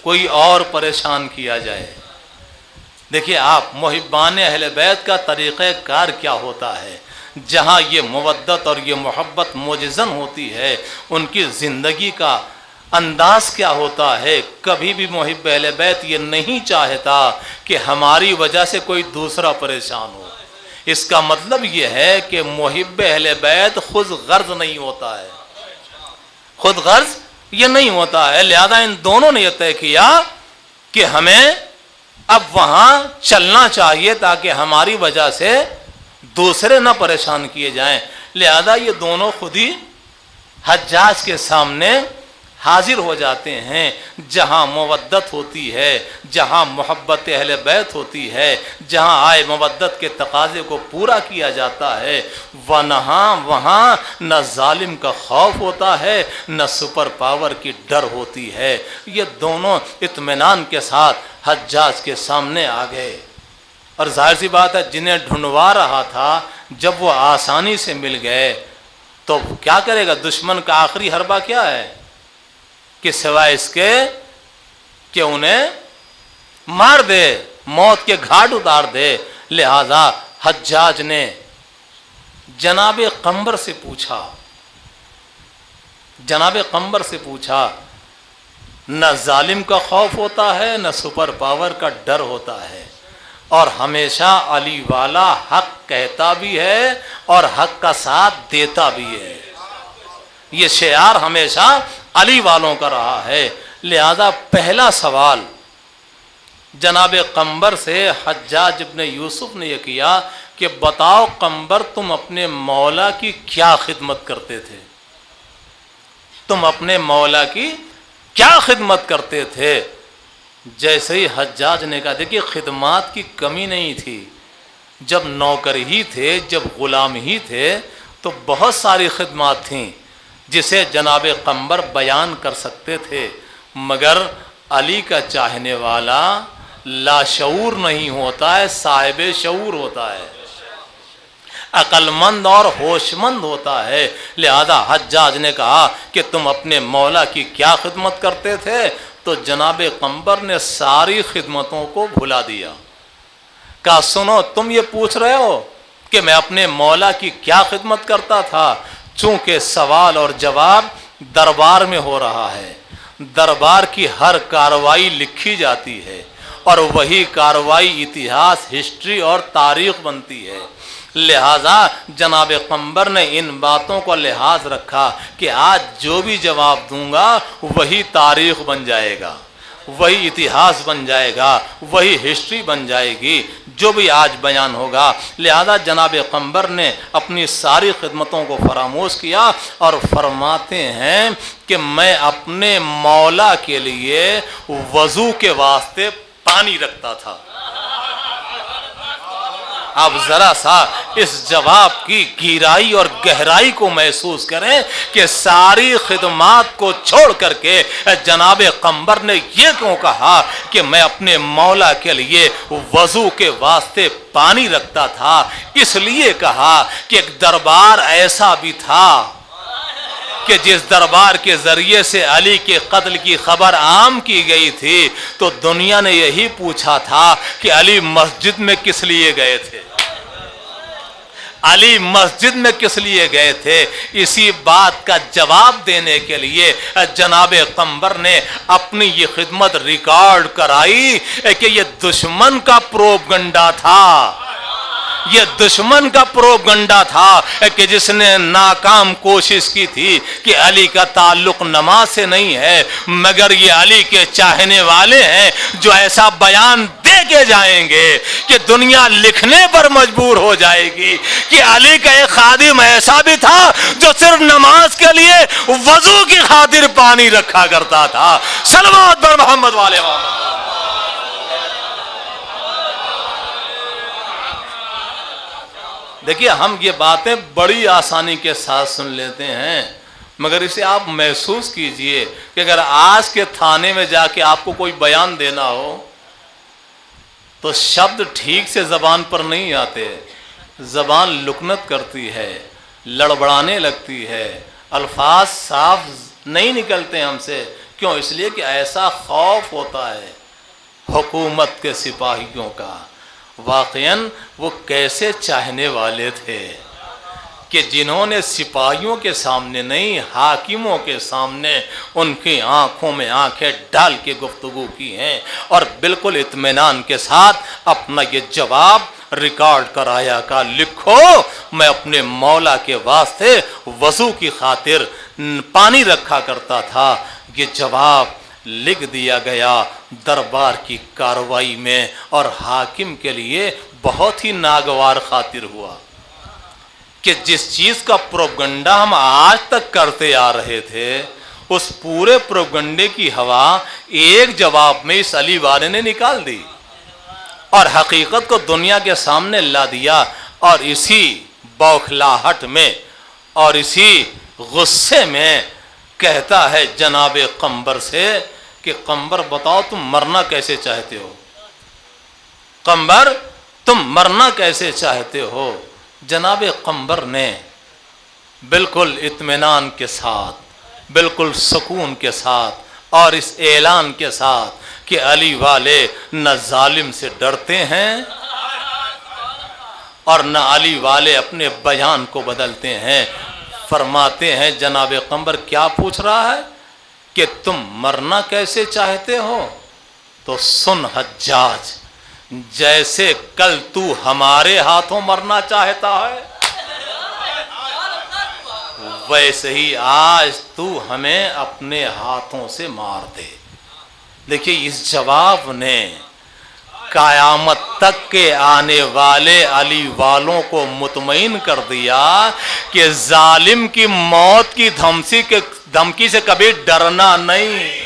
کوئی اور پریشان کیا جائے. دیکھیے آپ محبان اہل بیت کا طریقہ کار کیا ہوتا ہے. جہاں یہ مودت اور یہ محبت موجزن ہوتی ہے ان کی زندگی کا انداز کیا ہوتا ہے. کبھی بھی محب اہل بیت یہ نہیں چاہتا کہ ہماری وجہ سے کوئی دوسرا پریشان ہو. اس کا مطلب یہ ہے کہ محب اہل بیت خود غرض نہیں ہوتا ہے، خود غرض یہ نہیں ہوتا ہے. لہذا ان دونوں نے یہ طے کیا کہ ہمیں اب وہاں چلنا چاہیے تاکہ ہماری وجہ سے دوسرے نہ پریشان کیے جائیں. لہذا یہ دونوں خود ہی حجاج کے سامنے حاضر ہو جاتے ہیں. جہاں مودت ہوتی ہے، جہاں محبت اہل بیت ہوتی ہے، جہاں آئے مودت کے تقاضے کو پورا کیا جاتا ہے، وہاں نہ ظالم کا خوف ہوتا ہے نہ سپر پاور کی ڈر ہوتی ہے. یہ دونوں اطمینان کے ساتھ حجاج کے سامنے آ گئے. اور ظاہر سی بات ہے جنہیں ڈھونڈوا رہا تھا جب وہ آسانی سے مل گئے تو کیا کرے گا؟ دشمن کا آخری حربہ کیا ہے کہ سوائے اس کے کہ انہیں مار دے، موت کے گھاٹ اتار دے. لہذا حجاج نے جناب قمبر سے پوچھا نہ ظالم کا خوف ہوتا ہے نہ سپر پاور کا ڈر ہوتا ہے، اور ہمیشہ علی والا حق کہتا بھی ہے اور حق کا ساتھ دیتا بھی ہے. یہ شعار ہمیشہ علی والوں کا رہا ہے. لہذا پہلا سوال جناب قمبر سے حجاج ابن یوسف نے یہ کیا کہ بتاؤ قمبر تم اپنے مولا کی کیا خدمت کرتے تھے؟ تم اپنے مولا کی کیا خدمت کرتے تھے؟ جیسے ہی حجاج نے کہا دیکھیے خدمات کی کمی نہیں تھی. جب نوکر ہی تھے، جب غلام ہی تھے تو بہت ساری خدمات تھیں جسے جناب قمبر بیان کر سکتے تھے، مگر علی کا چاہنے والا لاشعور نہیں ہوتا ہے، صاحب شعور ہوتا ہے، عقل مند اور ہوش مند ہوتا ہے۔ لہذا حجاج نے کہا کہ تم اپنے مولا کی کیا خدمت کرتے تھے؟ تو جناب قمبر نے ساری خدمتوں کو بھلا دیا، کہا سنو تم یہ پوچھ رہے ہو کہ میں اپنے مولا کی کیا خدمت کرتا تھا، چونکہ سوال اور جواب دربار میں ہو رہا ہے، دربار کی ہر کارروائی لکھی جاتی ہے اور وہی کارروائی اتہاس، ہسٹری اور تاریخ بنتی ہے۔ لہذا جناب قمبر نے ان باتوں کو لحاظ رکھا کہ آج جو بھی جواب دوں گا وہی تاریخ بن جائے گا، وہی اتہاس بن جائے گا، وہی ہسٹری بن جائے گی جو بھی آج بیان ہوگا۔ لہذا جناب قمبر نے اپنی ساری خدمتوں کو فراموش کیا اور فرماتے ہیں کہ میں اپنے مولا کے لیے وضو کے واسطے پانی رکھتا تھا۔ اب ذرا سا اس جواب کی گہرائی اور گہرائی کو محسوس کریں کہ ساری خدمات کو چھوڑ کر کے جناب قمبر نے یہ کیوں کہا کہ میں اپنے مولا کے لیے وضو کے واسطے پانی رکھتا تھا؟ اس لیے کہا کہ ایک دربار ایسا بھی تھا کہ جس دربار کے ذریعے سے علی کے قتل کی خبر عام کی گئی تھی تو دنیا نے یہی پوچھا تھا کہ علی مسجد میں کس لیے گئے تھے، علی مسجد میں کس لیے گئے تھے۔ اسی بات کا جواب دینے کے لیے جناب قمبر نے اپنی یہ خدمت ریکارڈ کرائی کہ یہ دشمن کا پروپگنڈا تھا، یہ دشمن کا پروپگنڈا تھا کہ جس نے ناکام کوشش کی تھی کہ علی کا تعلق نماز سے نہیں ہے، مگر یہ علی کے چاہنے والے ہیں جو ایسا بیان دے کے جائیں گے کہ دنیا لکھنے پر مجبور ہو جائے گی کہ علی کا ایک خادم ایسا بھی تھا جو صرف نماز کے لیے وضو کی خاطر پانی رکھا کرتا تھا۔ صلوات بر محمد والے محمد۔ دیکھیے ہم یہ باتیں بڑی آسانی کے ساتھ سن لیتے ہیں، مگر اسے آپ محسوس کیجئے کہ اگر آج کے تھانے میں جا کے آپ کو کوئی بیان دینا ہو تو شبد ٹھیک سے زبان پر نہیں آتے، زبان لکنت کرتی ہے، لڑبڑانے لگتی ہے، الفاظ صاف نہیں نکلتے ہم سے۔ کیوں؟ اس لیے کہ ایسا خوف ہوتا ہے حکومت کے سپاہیوں کا۔ واقعاً وہ کیسے چاہنے والے تھے کہ جنہوں نے سپاہیوں کے سامنے نہیں حاکموں کے سامنے ان کی آنکھوں میں آنکھیں ڈال کے گفتگو کی ہیں اور بالکل اطمینان کے ساتھ اپنا یہ جواب ریکارڈ کرایا کا لکھو میں اپنے مولا کے واسطے وضو کی خاطر پانی رکھا کرتا تھا۔ یہ جواب لکھ دیا گیا دربار کی کارروائی میں اور حاکم کے لیے بہت ہی ناگوار خاطر ہوا کہ جس چیز کا پروپگنڈا ہم آج تک کرتے آ رہے تھے اس پورے پروپگنڈے کی ہوا ایک جواب میں اس علی والے نے نکال دی اور حقیقت کو دنیا کے سامنے لا دیا۔ اور اسی بوکھلاہٹ میں اور اسی غصے میں کہتا ہے جناب قمبر سے کہ قمبر بتاؤ تم مرنا کیسے چاہتے ہو، قمبر تم مرنا کیسے چاہتے ہو۔ جناب قمبر نے بالکل اطمینان کے ساتھ، بالکل سکون کے ساتھ اور اس اعلان کے ساتھ کہ علی والے نہ ظالم سے ڈرتے ہیں اور نہ علی والے اپنے بیان کو بدلتے ہیں، فرماتے ہیں جناب قمبر کیا پوچھ رہا ہے کہ تم مرنا کیسے چاہتے ہو؟ تو سن حجاج، جیسے کل تو ہمارے ہاتھوں مرنا چاہتا ہے ویسے ہی آج تو ہمیں اپنے ہاتھوں سے مار دے۔ دیکھیے اس جواب نے قیامت تک کے آنے والے علی والوں کو مطمئن کر دیا کہ ظالم کی موت کی دھمکی سے کبھی ڈرنا نہیں،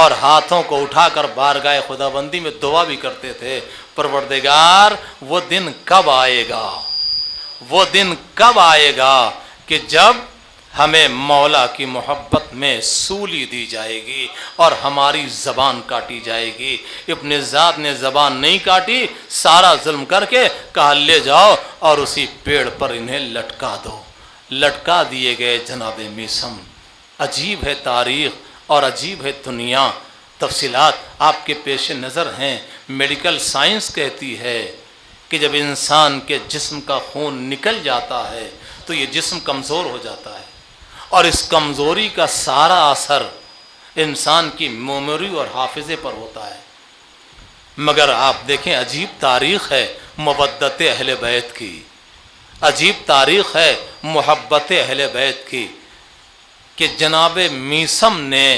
اور ہاتھوں کو اٹھا کر بارگاہ خداوندی میں دعا بھی کرتے تھے، پروردگار وہ دن کب آئے گا، وہ دن کب آئے گا کہ جب ہمیں مولا کی محبت میں سولی دی جائے گی اور ہماری زبان کاٹی جائے گی۔ ابن ذات نے زبان نہیں کاٹی، سارا ظلم کر کے کہا لے جاؤ اور اسی پیڑ پر انہیں لٹکا دو، لٹکا دیے گئے جناب میثم۔ عجیب ہے تاریخ اور عجیب ہے دنیا، تفصیلات آپ کے پیش نظر ہیں۔ میڈیکل سائنس کہتی ہے کہ جب انسان کے جسم کا خون نکل جاتا ہے تو یہ جسم کمزور ہو جاتا ہے، اور اس کمزوری کا سارا اثر انسان کی میموری اور حافظے پر ہوتا ہے۔ مگر آپ دیکھیں عجیب تاریخ ہے مودت اہل بیت کی، عجیب تاریخ ہے محبت اہل بیت کی، کہ جناب میثم نے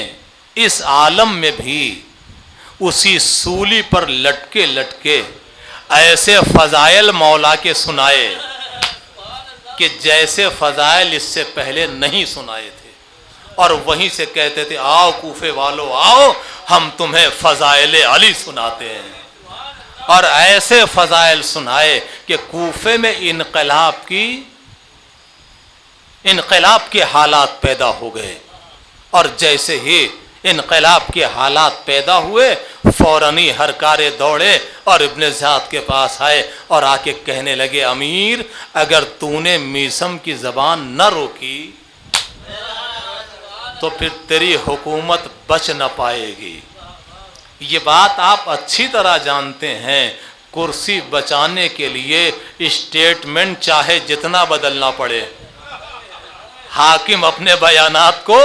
اس عالم میں بھی اسی سولی پر لٹکے لٹکے ایسے فضائل مولا کے سنائے کہ جیسے فضائل اس سے پہلے نہیں سنائے تھے، اور وہیں سے کہتے تھے آؤ کوفے والو آؤ ہم تمہیں فضائل علی سناتے ہیں، اور ایسے فضائل سنائے کہ کوفے میں انقلاب کے حالات پیدا ہو گئے، اور جیسے ہی انقلاب کے حالات پیدا ہوئے فوراً ہی ہر کارے دوڑے اور ابن ذات کے پاس آئے اور آ کے کہنے لگے امیر اگر تو نے میثم کی زبان نہ روکی تو پھر تیری حکومت بچ نہ پائے گی۔ یہ بات آپ اچھی طرح جانتے ہیں، کرسی بچانے کے لیے اسٹیٹمنٹ چاہے جتنا بدلنا پڑے، حاکم اپنے بیانات کو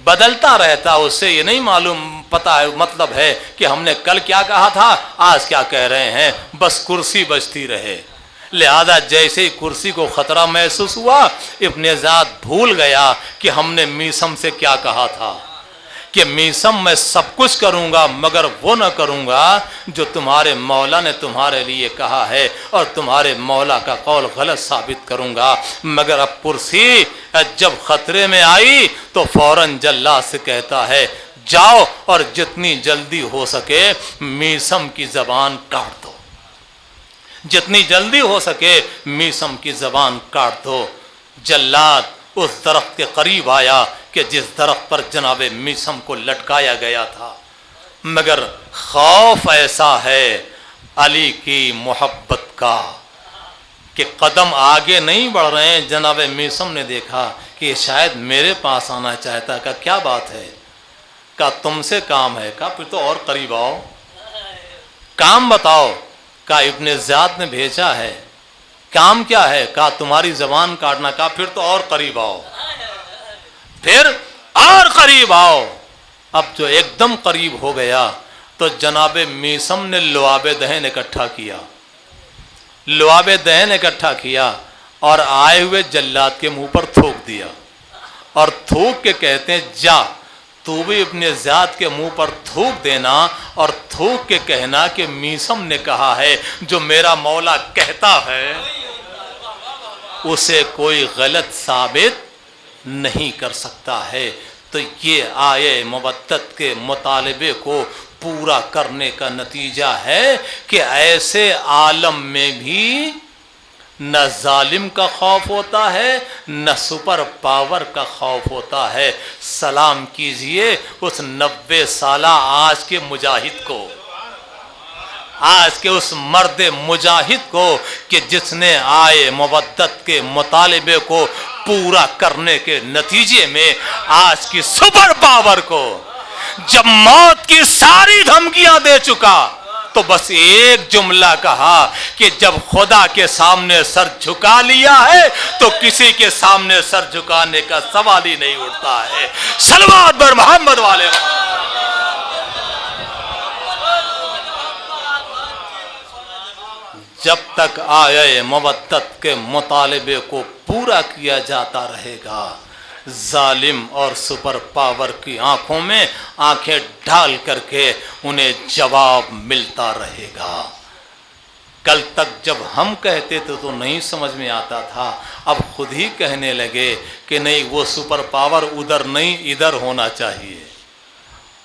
بدلتا رہتا، اس سے یہ نہیں معلوم پتا ہے مطلب ہے کہ ہم نے کل کیا کہا تھا آج کیا کہہ رہے ہیں، بس کرسی بچتی رہے۔ لہذا جیسے ہی کرسی کو خطرہ محسوس ہوا ابن ذات بھول گیا کہ ہم نے میثم سے کیا کہا تھا، کہ میثم میں سب کچھ کروں گا مگر وہ نہ کروں گا جو تمہارے مولا نے تمہارے لیے کہا ہے، اور تمہارے مولا کا قول غلط ثابت کروں گا۔ مگر اب کرسی جب خطرے میں آئی تو فوراً جلاد سے کہتا ہے جاؤ اور جتنی جلدی ہو سکے میثم کی زبان کاٹ دو، جتنی جلدی ہو سکے میثم کی زبان کاٹ دو۔ جلاد اس درخت کے قریب آیا کہ جس درخت پر جناب میثم کو لٹکایا گیا تھا، مگر خوف ایسا ہے علی کی محبت کا کہ قدم آگے نہیں بڑھ رہے ہیں۔ جناب میثم نے دیکھا کہ یہ شاید میرے پاس آنا چاہتا ہے، کہا کیا بات ہے، کہا تم سے کام ہے، کہا پھر تو اور قریب آؤ، کام بتاؤ، کہا ابن ذات نے بھیجا ہے، کام کیا ہے، کہا تمہاری زبان کاٹنا، کہا پھر تو اور قریب آؤ، پھر اور قریب آؤ۔ اب جو ایک دم قریب ہو گیا تو جناب میثم نے لعاب دہن اکٹھا کیا، لعاب دہن اکٹھا کیا اور آئے ہوئے جلاد کے منہ پر تھوک دیا، اور تھوک کے کہتے ہیں جا تو بھی ابن ذات کے منہ پر تھوک دینا اور تھوک کے کہنا کہ میثم نے کہا ہے جو میرا مولا کہتا ہے اسے کوئی غلط ثابت نہیں کر سکتا ہے۔ تو یہ آیے مودت کے مطالبے کو پورا کرنے کا نتیجہ ہے کہ ایسے عالم میں بھی نہ ظالم کا خوف ہوتا ہے نہ سپر پاور کا خوف ہوتا ہے۔ سلام کیجئے اس 90 سالہ آج کے مجاہد کو، آج کے اس مرد مجاہد کو کہ جس نے آئے مودت کے مطالبے کو پورا کرنے کے نتیجے میں آج کی سپر پاور کو جب موت کی ساری دھمکیاں دے چکا تو بس ایک جملہ کہا کہ جب خدا کے سامنے سر جھکا لیا ہے تو کسی کے سامنے سر جھکانے کا سوال ہی نہیں اٹھتا ہے۔ صلوات بر محمد والے جب تک آئے مودت کے مطالبے کو پورا کیا جاتا رہے گا ظالم اور سپر پاور کی آنکھوں میں آنکھیں ڈال کر کے انہیں جواب ملتا رہے گا۔ کل تک جب ہم کہتے تھے تو نہیں سمجھ میں آتا تھا، اب خود ہی کہنے لگے کہ نہیں وہ سپر پاور ادھر نہیں ادھر ہونا چاہیے،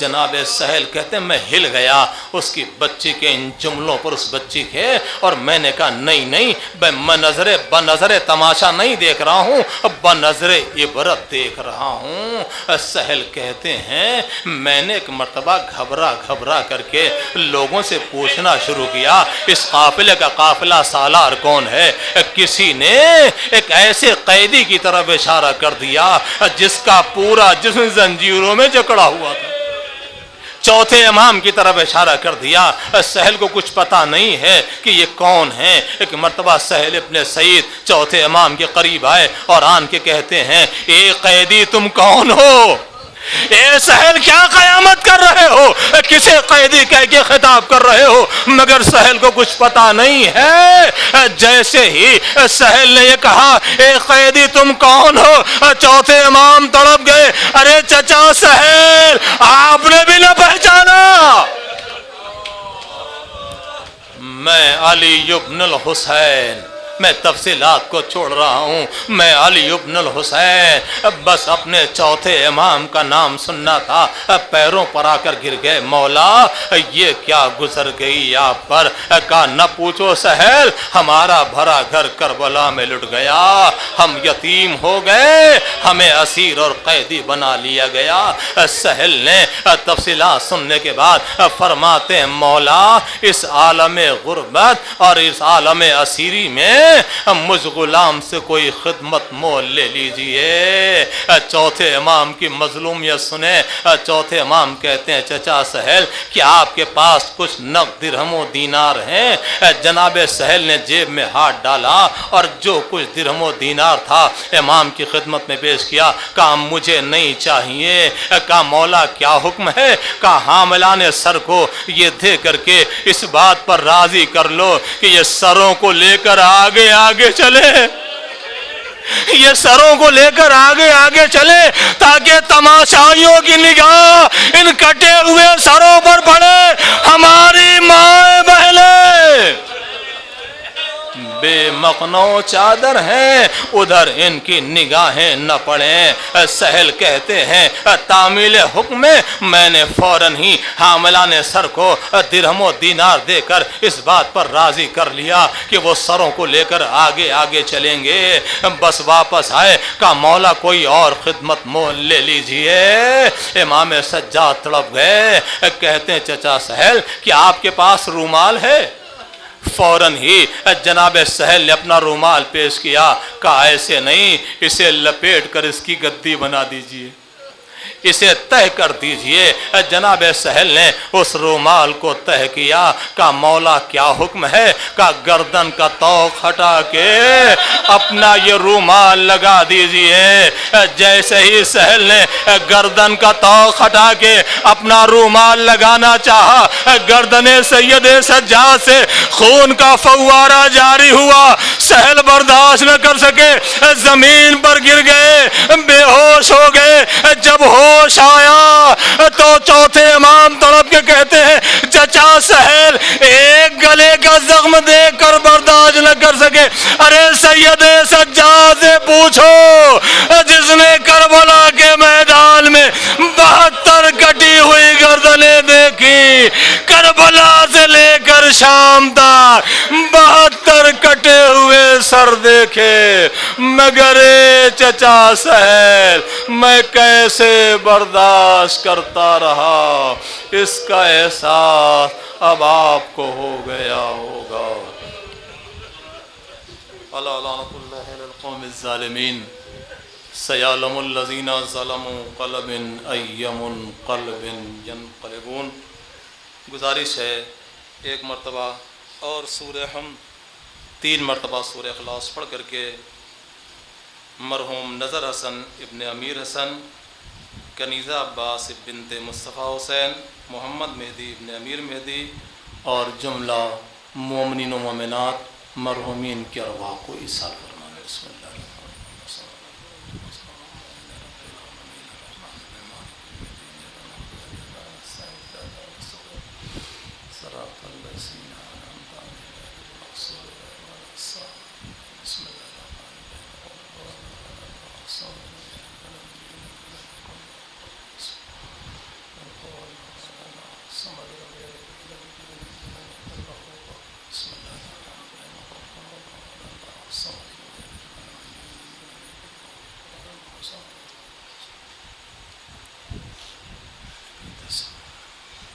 جناب سہیل کہتے ہیں میں ہل گیا اس کی بچی کے ان جملوں پر، اس بچی کے، اور میں نے کہا نہیں میں بنظر تماشا نہیں دیکھ رہا ہوں، بنظر عبرت دیکھ رہا ہوں۔ سہیل کہتے ہیں میں نے ایک مرتبہ گھبرا کر کے لوگوں سے پوچھنا شروع کیا اس قافلے کا قافلہ سالار کون ہے؟ کسی نے ایک ایسے قیدی کی طرف اشارہ کر دیا جس کا پورا جسم زنجیروں میں جکڑا ہوا تھا، چوتھے امام کی طرف اشارہ کر دیا۔ سہیل کو کچھ پتا نہیں ہے کہ یہ کون ہے۔ ایک مرتبہ سہیل ابن سعید چوتھے امام کے قریب آئے اور آن کے کہتے ہیں اے قیدی تم کون ہو؟ اے سہیل کیا قیامت کر رہے ہو؟ کسے قیدی کہہ کے خطاب کر رہے ہو؟ مگر سہیل کو کچھ پتا نہیں ہے۔ جیسے ہی سہیل نے یہ کہا اے قیدی تم کون ہو، چوتھے امام تڑپ گئے، ارے چچا سہیل آپ نے بھی نہ پہچانا؟ میں علی ابن الحسین، میں تفصیلات کو چھوڑ رہا ہوں، میں علی ابن الحسین، بس اپنے چوتھے امام کا نام سننا تھا، پیروں پر آ کر گر گئے، مولا یہ کیا گزر گئی آپ پر؟ کہا نہ پوچھو سہیل، ہمارا بھرا گھر کربلا میں لٹ گیا، ہم یتیم ہو گئے، ہمیں اسیر اور قیدی بنا لیا گیا۔ سہیل نے تفصیلات سننے کے بعد فرماتے ہیں مولا اس عالم غربت اور اس عالم اسیری میں مجھ غلام سے کوئی خدمت مول لے لیجئے۔ چوتھے امام کی مظلومیت سنے، چوتھے امام کہتے ہیں چچا سہیل کیا آپ کے پاس کچھ نقد درہم و دینار ہیں؟ جناب سہیل نے جیب میں ہاتھ ڈالا اور جو کچھ درہم و دینار تھا امام کی خدمت میں پیش کیا۔ کہا مجھے نہیں چاہیے۔ کہا مولا کیا حکم ہے؟ کہا حاملان سر کو یہ دے کر کے اس بات پر راضی کر لو کہ یہ سروں کو لے کر آگے چلے، یہ سروں کو لے کر آگے چلے تاکہ تماشائیوں کی نگاہ ان کٹے ہوئے سروں پر پڑے۔ ہماری ماں بہنیں بے مقنو چادر ہیں، ادھر ان کی نگاہیں نہ پڑیں۔ سہیل کہتے ہیں تعمیل حکم میں نے فوراً ہی حاملان سر کو درہم و دینار دے کر اس بات پر راضی کر لیا کہ وہ سروں کو لے کر آگے چلیں گے۔ بس واپس آئے، کہا مولا کوئی اور خدمت مول لے لیجئے۔ امام سجاد تڑپ گئے، کہتے ہیں چچا سہیل کیا آپ کے پاس رومال ہے؟ فوراً ہی جناب سہیل نے اپنا رومال پیش کیا، کہا ایسے نہیں، اسے لپیٹ کر اس کی گدی بنا دیجئے، اسے تہ کر دیجئے۔ جناب سہیل نے اس رومال کو تہ کیا۔ کہا مولا کیا حکم ہے؟ کہا گردن کا طوق ہٹا کے اپنا یہ رومال لگا دیجئے۔ جیسے ہی سہیل نے گردن کا طوق ہٹا کے اپنا رومال لگانا چاہا، گردن سید سجاد سے خون کا فوارہ جاری ہوا، سہیل برداشت نہ کر سکے، زمین پر گر گئے، بے ہوش ہو گئے۔ جب ہوش آیا تو چوتھے امام تڑپ کے کہتے ہیں چچا سہیل ایک گلے کا زخم دیکھ کر برداشت نہ کر سکے، ارے سید سجاد سے پوچھو جس نے کربلا کے میدان میں 72 کٹی ہوئی گردنیں دیکھی، کربلا سے لے کر شام تک 72 کٹے ہوئے سر دیکھے، مگر چچا سہیل میں کیسے برداشت کرتا رہا، اس کا احساس اب آپ کو ہو گیا ہوگا۔ الا لعنۃ اللہ علی القوم الظالمین سیعلم الذین ظلموا قلب ای منقلب ینقلبون۔ گزارش ہے ایک مرتبہ اور سورہ ہم 3 مرتبہ سورہ اخلاص پڑھ کر کے مرحوم نظر حسن ابن امیر حسن، کنیزہ عباس بنت مصطفیٰ حسین، محمد مہدی ابن امیر مہدی اور جملہ مومنین و مومنات مرحومین کی ارواح کو ایصال فرمائے۔ بسم اللہ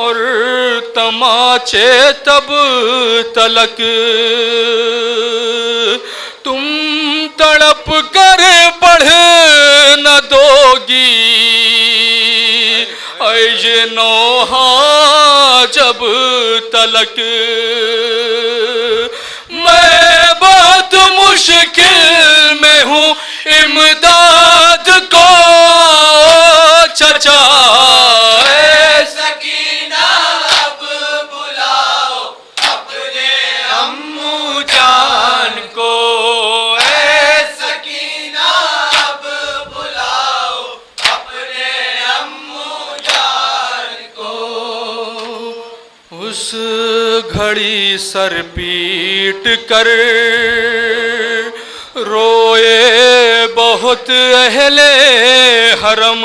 اور تماچے تب تلک تم تڑپ کر بڑھ نہ دو گی، اے یہ نوحہ جب تلک میں بہت مشکل میں ہوں، امداد کو چچا اے سکینہ اب بلاؤ اپنے امو جان کو، اے سکینہ اب بلاؤ اپنے امو جان کو۔ اس گھڑی سر پیٹ کر روئے بہت اہل حرم،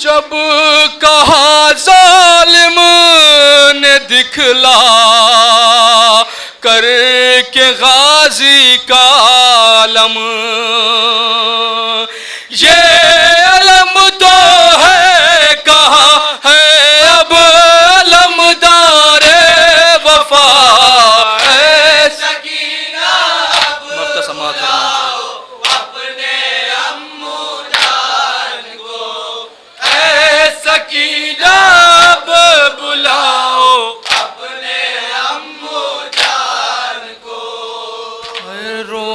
جب کہا ظالم نے دکھلا کر کے غازی کا علم، یہ علم تو ہے کہاں ہے اب علمدار وفا، اے سکینہ اب بلاؤ اپنے امو جان کو، اے سکینہ اب بلاؤ اپنے امو جان کو۔ رو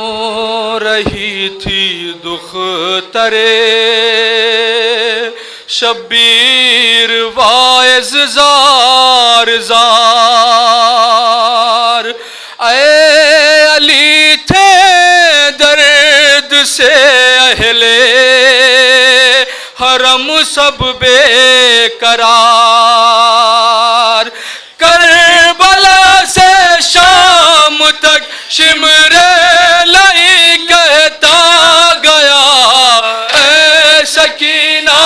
رہی تھی دخترے شبیر واعظ زار زار، اے علی تھے درد سے اہل حرم سب بے قرار، کربلا سے شام تک شمر لئی کہتا گیا، اے سکینہ